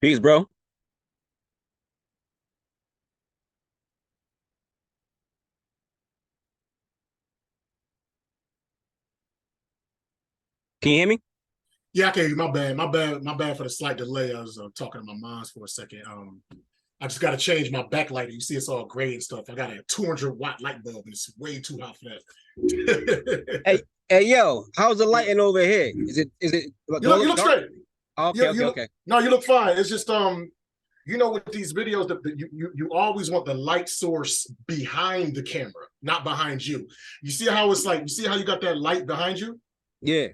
Peace, bro. Can you hear me? Yeah, I can hear you. My bad for the slight delay. I was talking to my mom's for a second. I just got to change my backlight. You see, it's all gray and stuff. I got a 200-watt light bulb, and it's way too hot for Hey, that. hey, yo, how's the lighting over here? Is it You do I look, you look look dark? straight. Okay, You okay, look. okay. No, you look fine. It's just with these videos, you always want the light source behind the camera, not behind you. You see how it's like. You see how you got that light behind you. Yeah,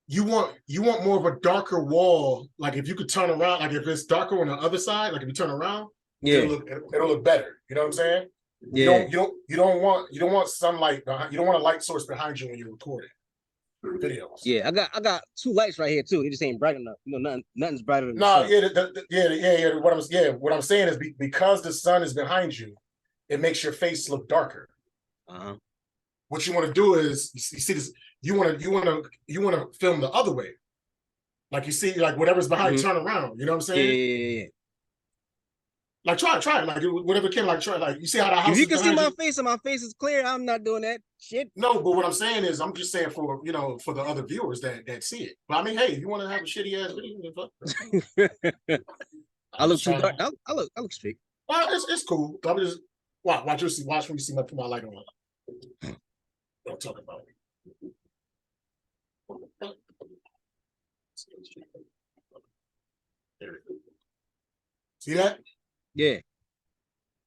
You want more of a darker wall. Like if you could turn around, like if it's darker on the other side, like if you turn around, yeah, it'll look better. You know what I'm saying? You yeah, don't you don't you don't want sunlight behind, you don't want a light source behind you when you're recording videos. yeah. I got two lights right here too. It just ain't bright enough. Nothing's brighter than the No, sun. yeah, yeah. What I'm saying is because the sun is behind you, it makes your face look darker. Uh-huh. What you want to do is you see this. You want to film the other way. Like you see, like whatever's behind, Hmm. turn around. You know what I'm Yeah, saying? yeah, yeah, yeah. Like try it, like whatever can, like try, like you see how the If house you is can see behind my you. face and my face is clear, I'm not doing that shit. No, but what I'm saying is, I'm just saying for for the other viewers that see it. But I mean, hey, if you want to have a shitty ass video, then fuck, I I'm look just too trying dark. to. I look straight. Well, it's cool. I'm just watch when you see my put my light on. Don't talk about it. There it is. See that? Yeah,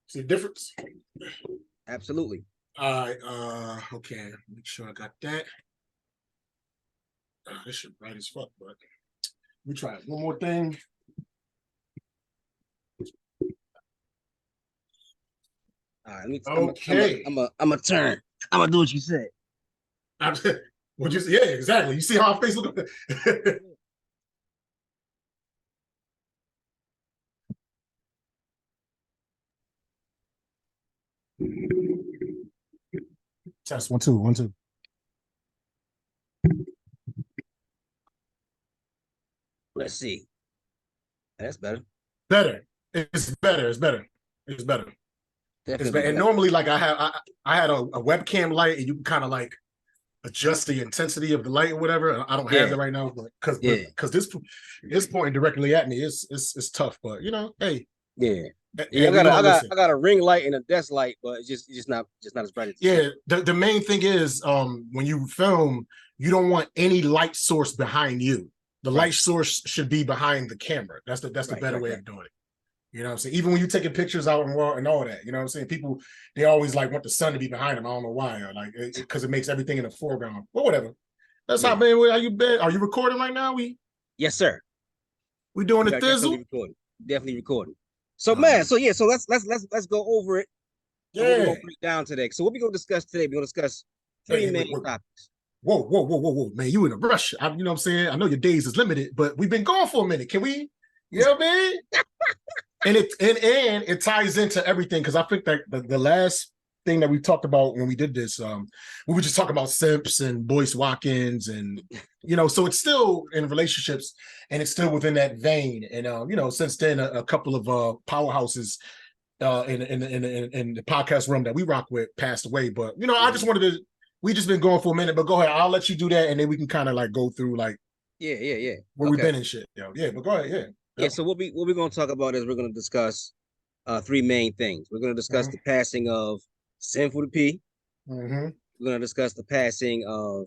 See the difference? absolutely. All right. Okay. Make sure I got that. This shit bright as fuck, but we try it. One more thing. All right, let me. Okay. I'm a turn. I'm gonna do what you said. I'm, what you say? Yeah, exactly. You see how our face look? Test 1 2 1 2. Let's see. That's better. Better. It's better. It's better. It's better. It's Definitely better. And better. normally, like I had a webcam light, and you can kind of like adjust the intensity of the light or whatever. I don't have Yeah, that right now, but yeah, because this pointing directly at me, it's tough. But hey, yeah. Yeah, hey, we gonna I listen. got a ring light and a desk light, but it's just not as bright as it should Yeah, be. the main thing is when you film, you don't want any light source behind you. The light Right, source should be behind the camera. That's the right, better right, way right. of doing it. You know what I'm saying? Even when you're taking pictures out and all that, you know what I'm saying? People, they always like want the sun to be behind them. I don't know why, or like because it makes everything in the foreground. But whatever. That's how, Yeah. man. How you been? Are you recording right now? We Yes, sir. we doing the We are definitely thizzle? recording. Definitely recording. So All man, right. so yeah, so let's go over it and what we're Yeah. gonna break down today. So what we're gonna discuss today, we're gonna discuss Hey, three hey, wait, main wait. topics. Whoa, man! You in a rush? You know what I'm saying? I know your days is limited, but we've been gone for a minute. Can we? You know what I mean? And it ties into everything because I think that the last thing that we talked about when we did this, we were just talking about simps and Boyce Watkins, and so it's still in relationships, and it's still within that vein. And since then, a couple of powerhouses in the podcast room that we rock with passed away. But I just Mhm. wanted to. We just been going for a minute, but go ahead. I'll let you do that, and then we can kind of like go through like Yeah, yeah, yeah. where we've Okay. been and shit. Yeah, but go ahead. Yeah. Yeah, Yep. so what we're gonna talk about is we're gonna discuss three main things. We're gonna discuss Mm-hmm. the passing of Sinful P. Mm-hmm. We're gonna discuss the passing of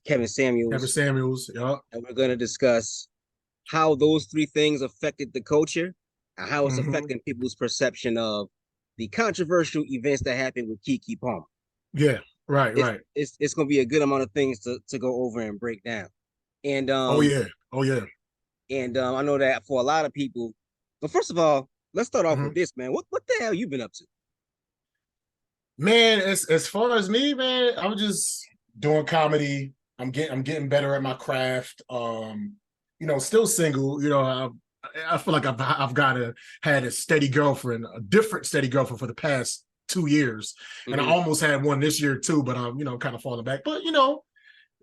Kevin Kevin Samuels, Samuels. Yep. and we're gonna discuss how those three things affected the culture and how it's Mm-hmm. affecting people's perception of the controversial events that happened with Kiki Palmer. Yeah. Right. It's Right. it's gonna be a good amount of things to go over and break down. And Oh um yeah. Oh yeah. and I know that for a lot of people. But first of all, let's start off with Mm-hmm. this, man. What the hell you been up to? Man, as far as me, man, I'm just doing comedy. I'm getting better at my craft. Still single. I feel like I've got had a steady girlfriend, a different steady girlfriend for the past 2 years, and I Mm-hmm. almost had one this year too, but I'm kind of falling back. But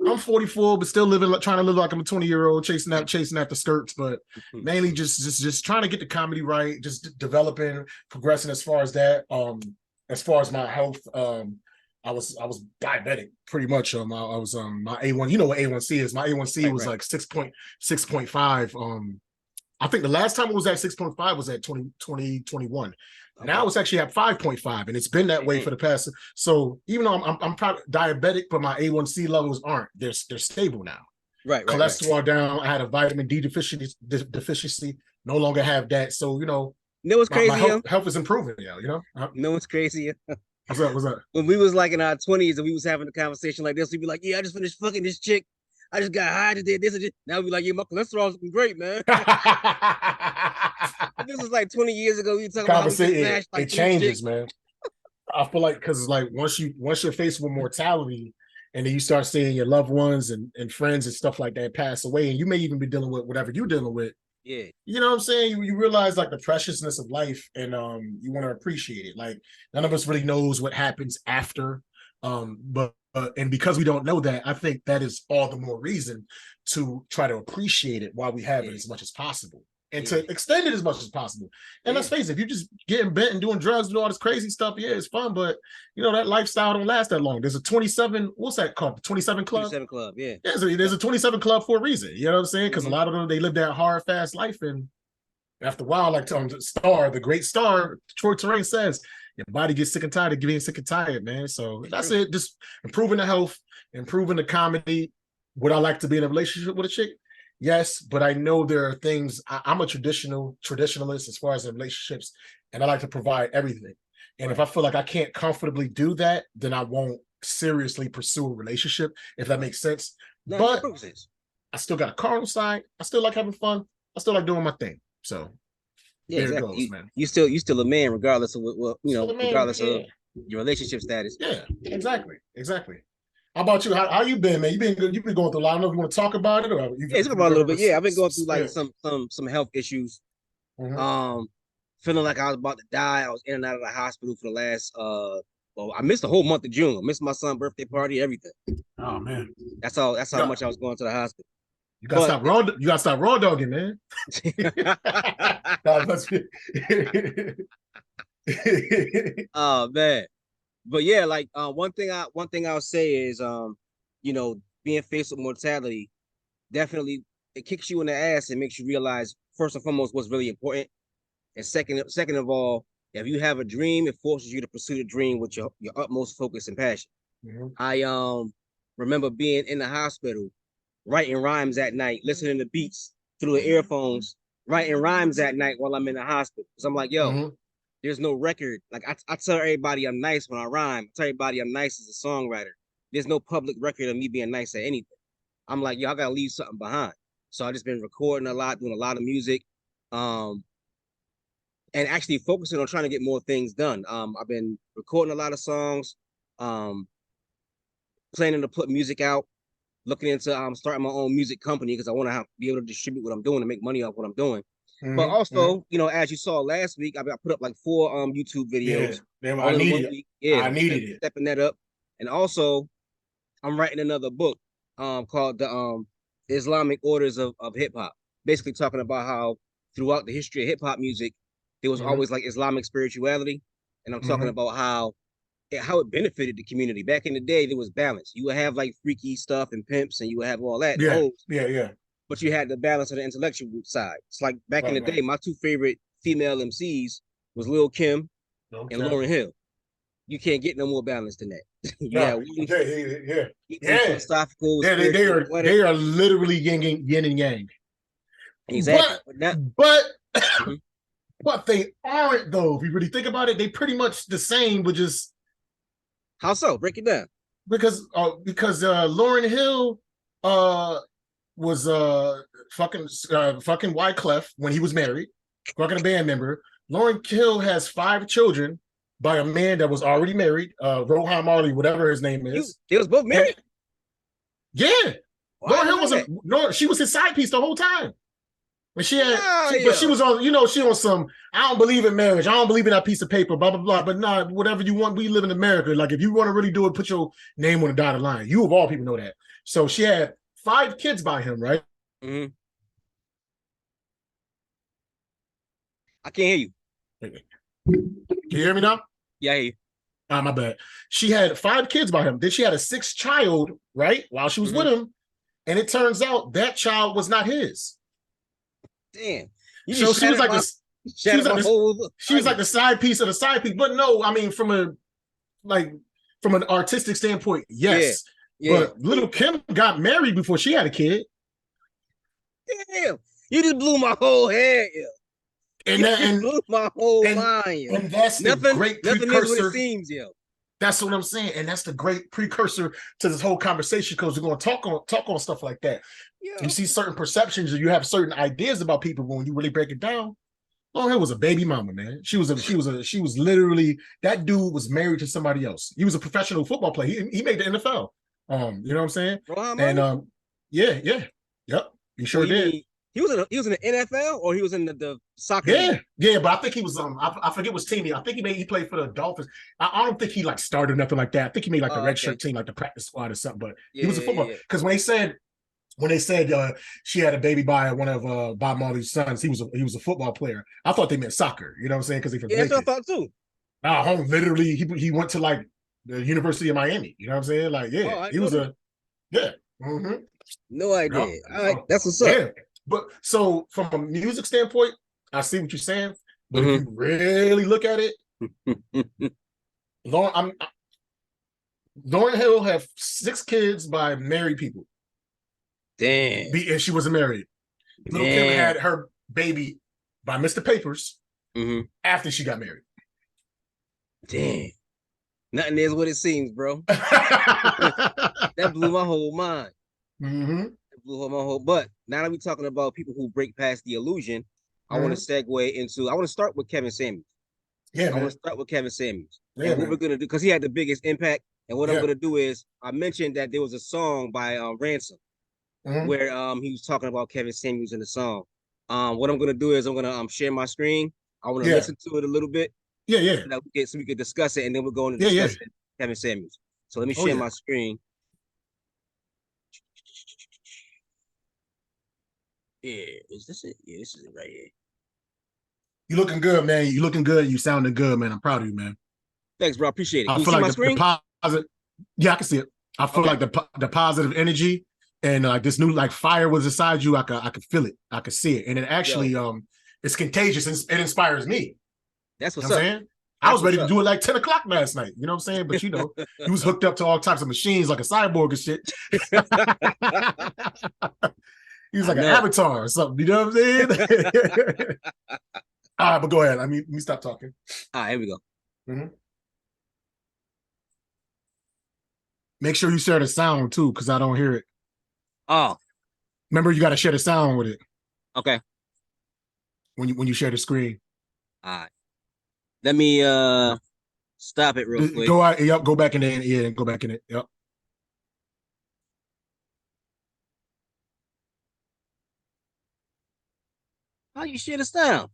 I'm 44, but still trying to live like I'm a 20-year-old, chasing after skirts, but mainly just trying to get the comedy right, just developing, progressing as far as that. As far as my health, I was diabetic pretty much. I was my A1, you know what A1C is. My A1C was like 6.5. I think the last time it was at 6.5 was at 2021. Now it's actually at 5.5, and it's been that way for the past. So even though I'm probably diabetic, but my A1C levels aren't. They're stable now. Right. Cholesterol down. I had a vitamin D deficiency. No longer have that. So You know what's crazy? My health is improving now. You know what's crazy? What's up? When we was like in our 20s and we was having a conversation like this, we'd be like, "Yeah, I just finished fucking this chick. I just got high, just did this and this." Now we like, "Yeah, my cholesterol's looking great, man." This is like 20 years ago. We talking about how we smashed, like, it changes, man. I feel like because like once you're faced with mortality, and then you start seeing your loved ones and friends and stuff like that pass away, and you may even be dealing with whatever you're dealing with. Yeah, you know what I'm saying? You realize like the preciousness of life, and you want to appreciate it. Like none of us really knows what happens after, but and because we don't know that, I think that is all the more reason to try to appreciate it while we have it as much as possible, and to extend it as much as possible. And let's face it, if you're just getting bent and doing drugs and all this crazy stuff, yeah, it's fun, but you know that lifestyle don't last that long. There's a 27, what's that called? The 27 Club? 27 Club, yeah. There's a 27 Club for a reason. You know what I'm saying? Because a lot of them, they live that hard, fast life, and after a while, like the great star, Troy Terrain says, your body gets sick and tired of getting sick and tired, man. So that's it. Just improving the health, improving the comedy. Would I like to be in a relationship with a chick? Yes, but I know there are things. I'm a traditionalist as far as in relationships, and I like to provide everything. And if I feel like I can't comfortably do that, then I won't seriously pursue a relationship, if that makes sense. No, but I still got a carnal side. I still like having fun. I still like doing my thing. So yeah, there exactly. It goes, man. You still a man, regardless of what regardless of your relationship status. Yeah, exactly. How about you? How you been, man? You've been going through a lot. I don't know if you want to talk about it or talk about a little bit. Yeah, I've been going through like some health issues. Feeling like I was about to die. I was in and out of the hospital for the last I missed the whole month of June. I missed my son's birthday party, everything. Oh man. That's how much I was going to the hospital. You gotta stop raw dogging, man. Oh man. But yeah, like one thing I'll say is being faced with mortality, definitely it kicks you in the ass and makes you realize first and foremost what's really important. And second of all, if you have a dream, it forces you to pursue the dream with your utmost focus and passion. I remember being in the hospital, writing rhymes at night, listening to beats through the earphones, writing rhymes at night while I'm in the hospital. So I'm like, yo, there's no record. Like I tell everybody I'm nice when I rhyme. I tell everybody I'm nice as a songwriter. There's no public record of me being nice at anything. I'm like, yo, I gotta leave something behind. So I just been recording a lot, doing a lot of music, and actually focusing on trying to get more things done. I've been recording a lot of songs, planning to put music out, looking into starting my own music company because I want to be able to distribute what I'm doing and make money off what I'm doing. But also, as you saw last week, I put up like 4 YouTube videos. Yeah, I needed it. Yeah, I needed it. Stepping that up. And also, I'm writing another book called the Islamic Orders of Hip Hop, basically talking about how throughout the history of hip hop music, there was always like Islamic spirituality. And I'm talking about how it benefited the community. Back in the day, there was balance. You would have like freaky stuff and pimps, and you would have all that. Yeah. But you had the balance of the intellectual side. It's like back in the day, my 2 favorite female MCs was Lil' Kim and Lauryn Hill. You can't get no more balance than that. Philosophical. Yeah, they are literally yin and yang. Exactly. But they aren't though. If you really think about it, they pretty much the same, but just how so? Break it down. Because Lauryn Hill was fucking Wyclef when he was married, fucking a band member. Lauryn Hill has 5 children by a man that was already married, Rohan Marley, whatever his name is. They was both married? Yeah. Lauryn Hill she was his side piece the whole time. But she was on, she on some, I don't believe in marriage. I don't believe in that piece of paper, blah, blah, blah. But nah, whatever you want, we live in America. Like, if you want to really do it, put your name on the dotted line. You, of all people, know that. So she had 5 kids by him, right? Mm-hmm. I can't hear you. Can you hear me now? Yeah, I hear you. My bad. She had 5 kids by him. Then she had a 6th child, right? While she was with him. And it turns out that child was not his. Damn. So she was like the side piece of the side piece. But no, I mean, from an artistic standpoint, yes. Yeah. But little Kim got married before she had a kid. Damn. You just blew my whole head. And blew my whole mind. And that's the great precursor. Nothing is what it seems, yo. That's what I'm saying. And that's the great precursor to this whole conversation, because we're going to talk on stuff like that. Yeah. You see certain perceptions, or you have certain ideas about people, but when you really break it down, it was a baby mama, man. She was literally, that dude was married to somebody else. He was a professional football player. He made the NFL. You know what I'm saying? And yep. He sure did. He was in the NFL, or he was in the soccer league? Yeah, but I think he was I forget which team I think he played for the Dolphins. I don't think he like started nothing like that. I think he made like the red shirt team, like the practice squad or something. But he was a football, because when they said she had a baby by one of Bob Marley's sons, he was a football player. I thought they meant soccer. You know what I'm saying? Because he from that's what I thought too. Literally, he went to like the University of Miami. You know what I'm saying? Like, he was Mm-hmm. No idea. All right, that's what's up. Yeah. But so from a music standpoint, I see what you're saying. But if you really look at it, Lauryn Hill have 6 kids by married people. Damn. And she wasn't married. Little Kim had her baby by Mr. Papers after she got married. Damn. Nothing is what it seems, bro. That blew my whole mind. But now that we're talking about people who break past the illusion, I want to segue into, I want to start with Kevin Samuels. Yeah, I want to start with Kevin Samuels. Yeah, and what we're going to do, because he had the biggest impact. And what I'm going to do is, I mentioned that there was a song by Ransom where he was talking about Kevin Samuels in the song. What I'm going to do is I'm going to share my screen. I want to listen to it a little bit. Yeah. So we could discuss it, and then we're going to discuss Kevin Samuels. So let me share my screen. Yeah, is this it? Yeah, this is it right here. You looking good, man. You looking good. You sounding good, man. I'm proud of you, man. Thanks, bro. I appreciate it. I feel like the positive. Yeah, I can see it. I feel like the positive energy and like this new like fire was inside you. I could feel it. I could see it, and it actually it's contagious and it inspires me. That's what's up. Saying? I was ready to do it like 10 o'clock last night. You know what I'm saying? But you was hooked up to all types of machines like a cyborg and shit. He was like an avatar or something. You know what I'm saying? All right, but go ahead. Let me stop talking. All right, here we go. Make sure you share the sound too, because I don't hear it. Oh. Remember, you got to share the sound with it. Okay. When you share the screen. All right. Let me stop it real quick. Go out. Yep. Go back in there. Yeah. Go back in it. Yep. How you share the sound?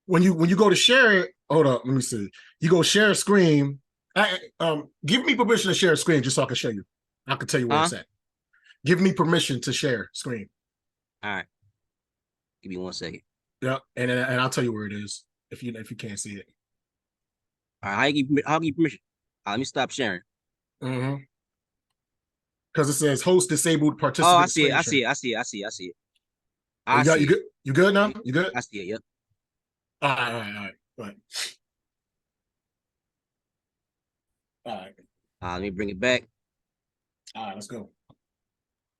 When you go to share it, hold up. Let me see. You go share a screen. Give me permission to share a screen just so I can show you. I can tell you where it's at. Give me permission to share screen. All right. Give me 1 second. Yeah, and I'll tell you where it is if you can't see it. All right, I'll give you permission. Let me stop sharing. Because it says host disabled participant. Oh, I see it. You good? You good now? You good? I see it. Yep. All right. Let me bring it back. All right, let's go.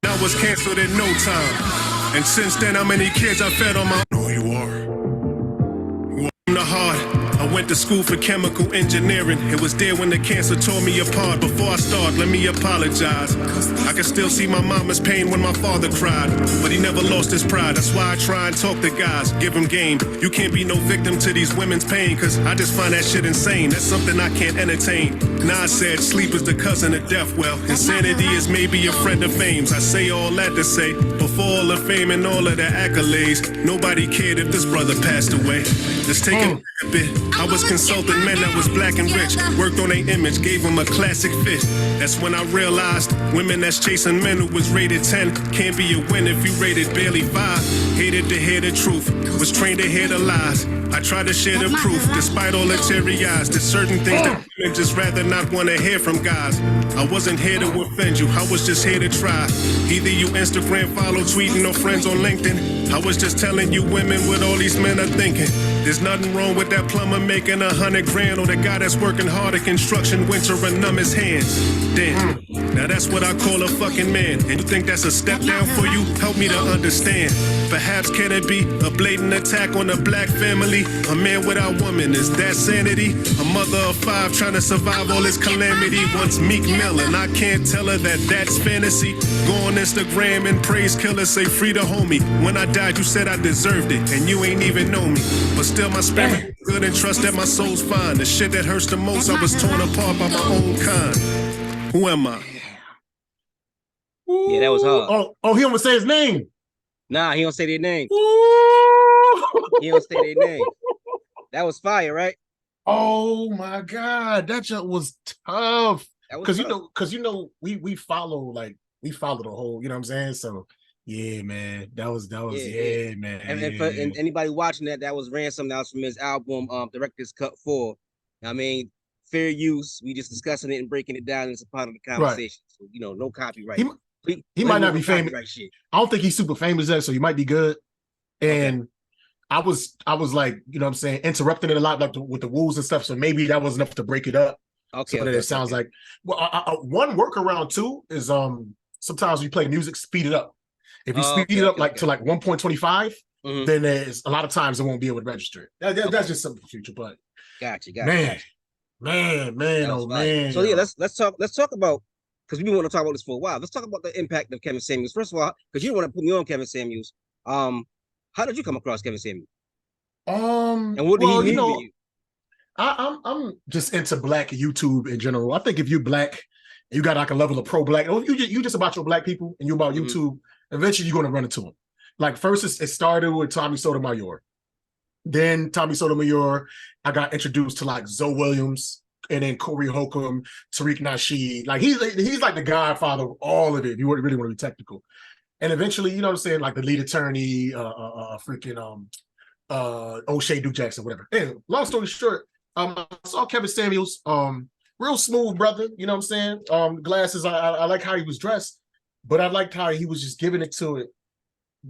I was canceled in no time, and since then, how many kids I fed on my. Know who you are. I'm the heart. I I went to school for chemical engineering. It was there when the cancer tore me apart. Before I start, let me apologize. I can still see my mama's pain when my father cried, but he never lost his pride. That's why I try and talk to guys, give them game. You can't be no victim to these women's pain, cause I just find that shit insane. That's something I can't entertain. Nas said sleep is the cousin of death. Well, insanity is maybe a friend of fame's. I say all that to say, before all the fame and all of the accolades, nobody cared if this brother passed away. Let's take it a bit. I was consulting men that was black and rich, worked on their image, gave them a classic fit. That's when I realized women that's chasing men who was rated 10 can't be a win if you rated barely 5. Hated to hear the truth, was trained to hear the lies. I try to share the proof, despite all the teary eyes. There's certain things that women just rather not want to hear from guys. I wasn't here to offend you, I was just here to try. Either you Instagram follow, tweeting, or friends on LinkedIn. I was just telling you women what all these men are thinking. There's nothing wrong with that plumber making $100 grand, or the guy that's working hard at construction winter and numb his hands. Damn, now that's what I call a fucking man. And you think that's a step down for you? Help me to understand. Perhaps can it be a blatant attack on a black family? A man without woman, is that sanity? A mother of 5 trying to survive all this calamity. Once Meek Mill, and I can't tell her that that's fantasy. Go on Instagram and praise killers, say free the homie. When I died, you said I deserved it, and you ain't even know me. But still my spirit good and trust that my soul's fine. The shit that hurts the most, I was torn apart by my own kind. Who am I? Yeah, that was hard. Oh, he almost say his name. Nah, he don't say their name. Ooh. He don't say their name. That was fire, right? Oh my God, that just was tough. Because you know, we follow the whole, you know what I'm saying? So yeah, man, that was yeah, man. And anybody watching that was Ransom. That was from his album, Director's Cut 4. I mean, fair use. We just discussing it and breaking it down. It's a part of the conversation. Right. So no copyright. He might not be famous. Shit. I don't think he's super famous yet, so he might be good. And I was like, you know what I'm saying, interrupting it a lot, like with the rules and stuff. So maybe that was enough to break it up. Okay. So that it sounds like. Well, one workaround too is sometimes when you play music, speed it up. If you speed it up to like 1.25, then there's a lot of times it won't be able to register it. That's just something for the future. But gotcha. Man, oh man. So yeah, let's talk about, because we want to talk about this for a while. Let's talk about the impact of Kevin Samuels. First of all, because you don't want to put me on Kevin Samuels. How did you come across Kevin Samuels? And what did he mean to you? I'm just into black YouTube in general. I think if you're black, you got like a level of pro-black. You just about your black people and you about YouTube. Eventually, you're going to run into them. Like first, it started with Tommy Sotomayor. Then Tommy Sotomayor, I got introduced to like Zoe Williams, and then Corey Holcomb, Tariq Nasheed. Like he's like the godfather of all of it. If you really want to be technical. And eventually, you know what I'm saying, like the lead attorney, O'Shea Duke Jackson, whatever. Anyway, long story short, I saw Kevin Samuels, real smooth brother. You know what I'm saying? Glasses. I like how he was dressed, but I liked how he was just giving it to it,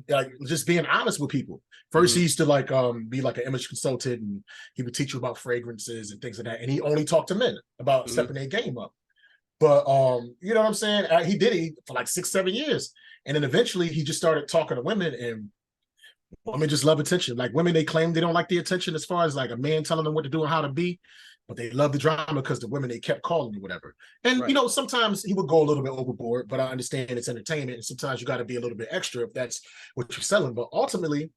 like just being honest with people. First, he used to like be like an image consultant, and he would teach you about fragrances and things like that. And he only talked to men about stepping their game up. But you know what I'm saying? He did it for like 6-7 years. And then eventually he just started talking to women, and women just love attention. Like women, they claim they don't like the attention as far as like a man telling them what to do and how to be, but they love the drama because the women, they kept calling or whatever. And, you know, sometimes he would go a little bit overboard, but I understand it's entertainment. And sometimes you got to be a little bit extra if that's what you're selling. But ultimately,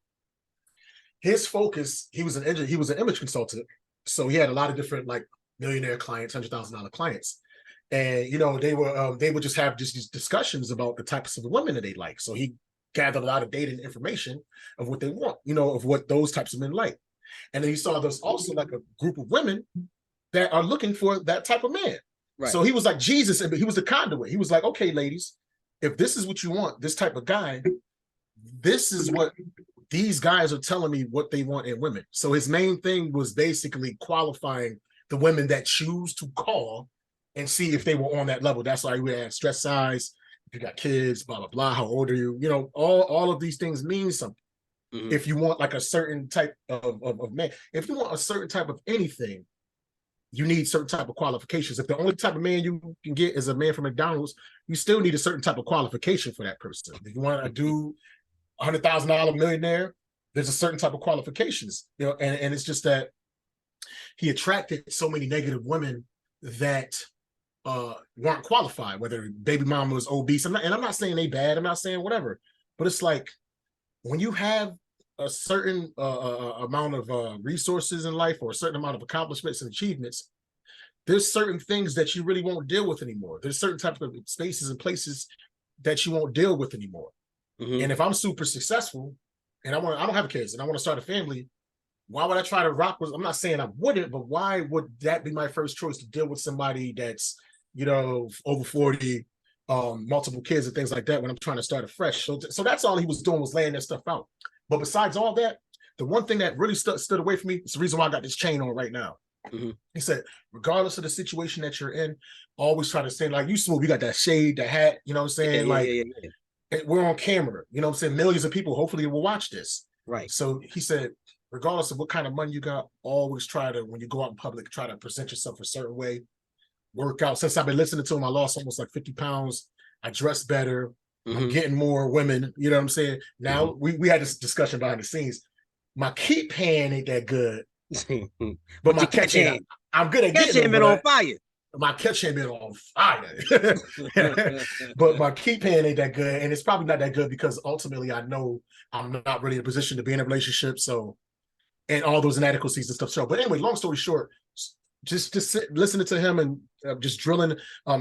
his focus, he was an image consultant. So he had a lot of different like millionaire clients, $100,000 clients. And, you know, they would just have just these discussions about the types of women that they like. So he gathered a lot of data and information of what they want, you know, of what those types of men like. And then he saw there's also like a group of women that are looking for that type of man. Right. So he was like Jesus, and he was the conduit. He was like, okay, ladies, if this is what you want, this type of guy, this is what these guys are telling me what they want in women. So his main thing was basically qualifying the women that choose to call and see if they were on that level. That's why we had stress size, if you got kids, blah, blah, blah, how old are you? You know, all of these things mean something. If you want like a certain type of man, if you want a certain type of anything, you need certain type of qualifications. If the only type of man you can get is a man from McDonald's, you still need a certain type of qualification for that person. If you want a dude, $100,000 millionaire, there's a certain type of qualifications, you know, and it's just that he attracted so many negative women that weren't qualified, whether baby mama was obese. I'm not saying they bad. I'm not saying whatever. But it's like when you have a certain amount of resources in life or a certain amount of accomplishments and achievements, there's certain things that you really won't deal with anymore. There's certain types of spaces and places that you won't deal with anymore. And if I'm super successful and I don't have kids and I want to start a family, why would I try to rock with? I'm not saying I wouldn't, but why would that be my first choice to deal with somebody that's, over 40, multiple kids and things like that when I'm trying to start afresh? So that's all he was doing, was laying that stuff out. But besides all that, the one thing that really stood away from me is the reason why I got this chain on right now. He said, regardless of the situation that you're in, always try to say, like, you Smooth, you got that shade, that hat, you know what I'm saying? We're on camera, you know what I'm saying? Millions of people hopefully will watch this. Right. So he said, regardless of what kind of money you got, always try to, when you go out in public, try to present yourself a certain way. Work out. Since I've been listening to him, I lost almost like 50 pounds. I dress better. I'm getting more women. You know what I'm saying? Now, we had this discussion behind the scenes. My keep hand ain't that good. But my catch hand, I'm good at getting been on fire. My catch hand been on fire. But my keep hand ain't that good. And it's probably not that good because ultimately I know I'm not really in a position to be in a relationship. So, and all those inadequacies and stuff. So, but anyway, long story short, just listening to him and just drilling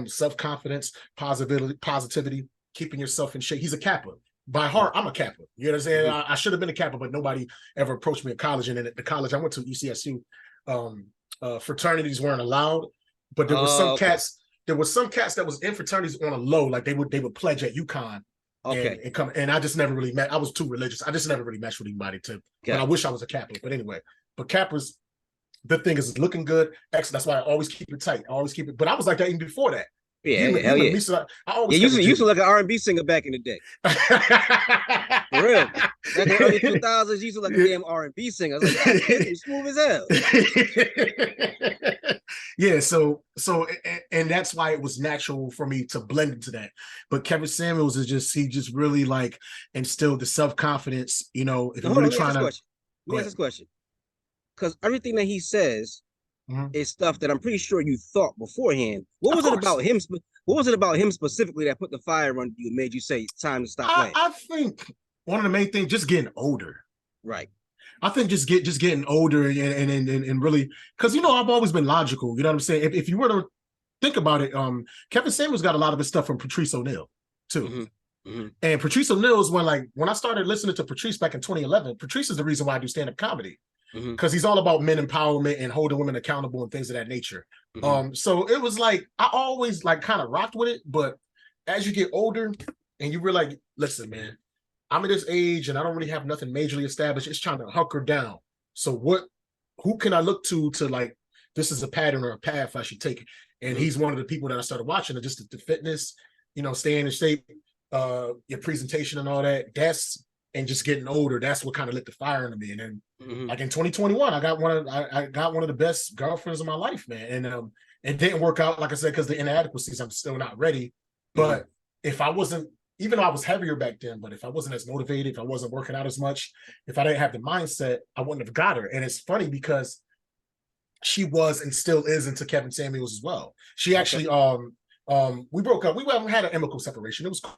self-confidence, positivity, keeping yourself in shape. He's a Kappa. By heart, I'm a Kappa. You know what I'm saying? I should have been a Kappa, but nobody ever approached me at college. And at the college I went to, ECSU, fraternities weren't allowed. But there was some cats. There was some cats that was in fraternities on a low, like they would pledge at UConn. And I just never really met. I was too religious. I just never really meshed with anybody but I wish I was a Kappa. But anyway, but Kappas, the thing is looking good. Excellent. That's why I always keep it tight. I always keep it. But I was like that even before that. Hell yeah. I always you used to look like an R&B singer back in the day. For real. Back in the early 2000s, you used to look like a damn R&B singer. I was like, you're smooth as hell. Yeah, so and that's why it was natural for me to blend into that. But Kevin Samuels he just really like instilled the self-confidence, if you're really trying to. Let me ask this question. Because everything that he says is stuff that I'm pretty sure you thought beforehand. What was it about him? What was it about him specifically that put the fire under you and made you say it's time to stop playing? I think one of the main things, just getting older. Right. I think just getting older and really, because I've always been logical. You know what I'm saying? If you were to think about it, Kevin Samuels got a lot of his stuff from Patrice O'Neal too. And Patrice O'Neal is when I started listening to Patrice back in 2011. Patrice is the reason why I do stand-up comedy. Because he's all about men empowerment and holding women accountable and things of that nature. So it was like I always like kind of rocked with it, but as you get older and you realize, listen, man, I'm at this age and I don't really have nothing majorly established. It's trying to hunker down. So who can I look to like this is a pattern or a path I should take? And he's one of the people that I started watching. And just the fitness, staying in shape, your presentation and all that. And just getting older, that's what kind of lit the fire into me. And then, like in 2021, I got one of the best girlfriends of my life, man. And it didn't work out, like I said, because the inadequacies. I'm still not ready. But if I wasn't, even though I was heavier back then, but if I wasn't as motivated, if I wasn't working out as much, if I didn't have the mindset, I wouldn't have got her. And it's funny because she was and still is into Kevin Samuels as well. She actually, we broke up. We had an amicable separation. It was cool.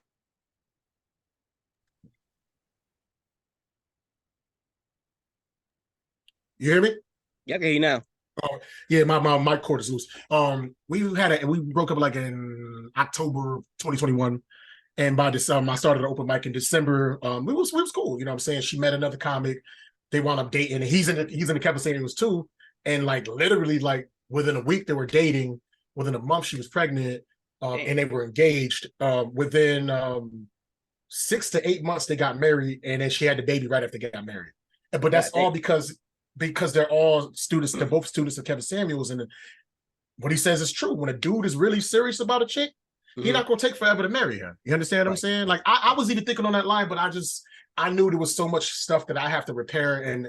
You hear me? Yeah, I can hear you now. Oh, yeah, my mic cord is loose. We broke up like in October 2021, and by December I started an open mic in December. It was cool. You know what I'm saying? She met another comic. They wound up dating, and he's in the Kevin Samuels too. And like literally like within a week they were dating. Within a month she was pregnant, and they were engaged. Within 6 to 8 months they got married, and then she had the baby right after they got married. But that's all because they're all students. They're both students of Kevin Samuels, and what he says is true. When a dude is really serious about a chick, he's not gonna take forever to marry her. You understand what I'm saying? Like I was even thinking on that line, but I knew there was so much stuff that I have to repair, and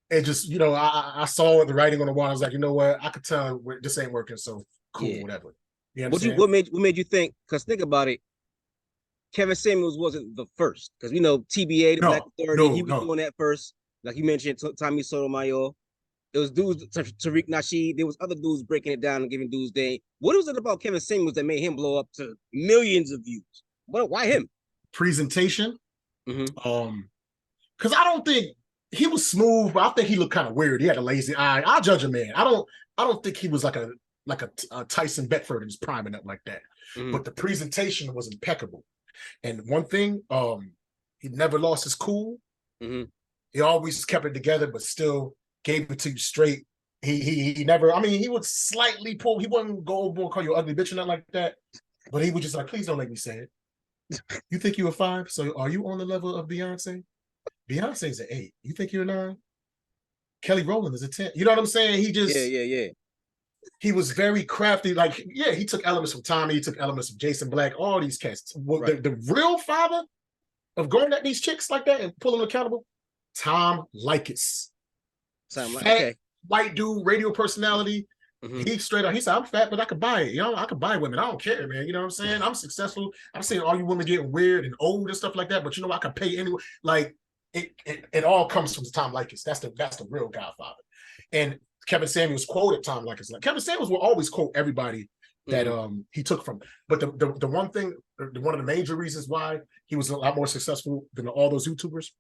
it just I saw the writing on the wall. I was like, you know what? I could tell this ain't working. So cool, whatever. You know what made you think? Because think about it. Kevin Samuels wasn't the first, because TBA, the Black Authority, he was doing that first. Like you mentioned, Tommy Sotomayor. It was dudes, Tariq Nasheed. There was other dudes breaking it down and giving dudes day. What was it about Kevin Samuels that made him blow up to millions of views? Why him? Presentation. Mm-hmm. Because I don't think he was smooth, but I think he looked kind of weird. He had a lazy eye. I'll judge a man. I don't think he was like a Tyson Beckford in his priming up like that. Mm-hmm. But the presentation was impeccable. And one thing, he never lost his cool. Mm-hmm. He always kept it together, but still gave it to you straight. He never, I mean, he would slightly pull, he wouldn't go over and call you ugly bitch or nothing like that. But he would just like, please don't make me say it. You think you're a 5? So are you on the level of Beyonce? Beyonce's an 8. You think you're a 9? Kelly Rowland is a 10. You know what I'm saying? He just he was very crafty. Like, yeah, he took elements from Tommy, he took elements from Jason Black, all these cats. Right. The real father of going at these chicks like that and pulling them accountable, Tom Likas. Okay. White dude, radio personality. Mm-hmm. He straight up, he said, I'm fat, but I could buy it. You know, I could buy women. I don't care, man. You know what I'm saying? I'm successful. I'm saying all you women getting weird and old and stuff like that, but you know, I can pay anyway. Like, it all comes from Tom Likas. That's the real godfather. And Kevin Samuels quoted Tom Likas. Like, Kevin Samuels will always quote everybody that he took from. But the one thing, one of the major reasons why he was a lot more successful than all those YouTubers,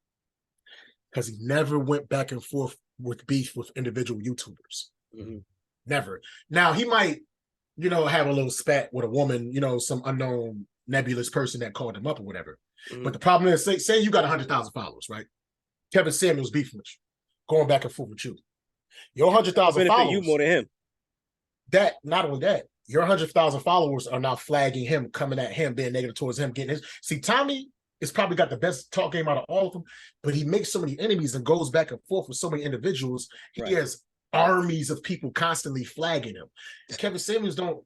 because he never went back and forth with beef with individual YouTubers. Mm-hmm. Never. Now, he might, you know, have a little spat with a woman, you know, some unknown nebulous person that called him up or whatever. Mm-hmm. But the problem is, say you got 100,000 followers, right? Kevin Samuels beefing with you, going back and forth with you. Your 100,000 followers. You more than him. That, not only that, your 100,000 followers are now flagging him, coming at him, being negative towards him, getting his. See, Tommy has probably got the best talk game out of all of them, but he makes so many enemies and goes back and forth with so many individuals. He has armies of people constantly flagging him. Kevin Samuels didn't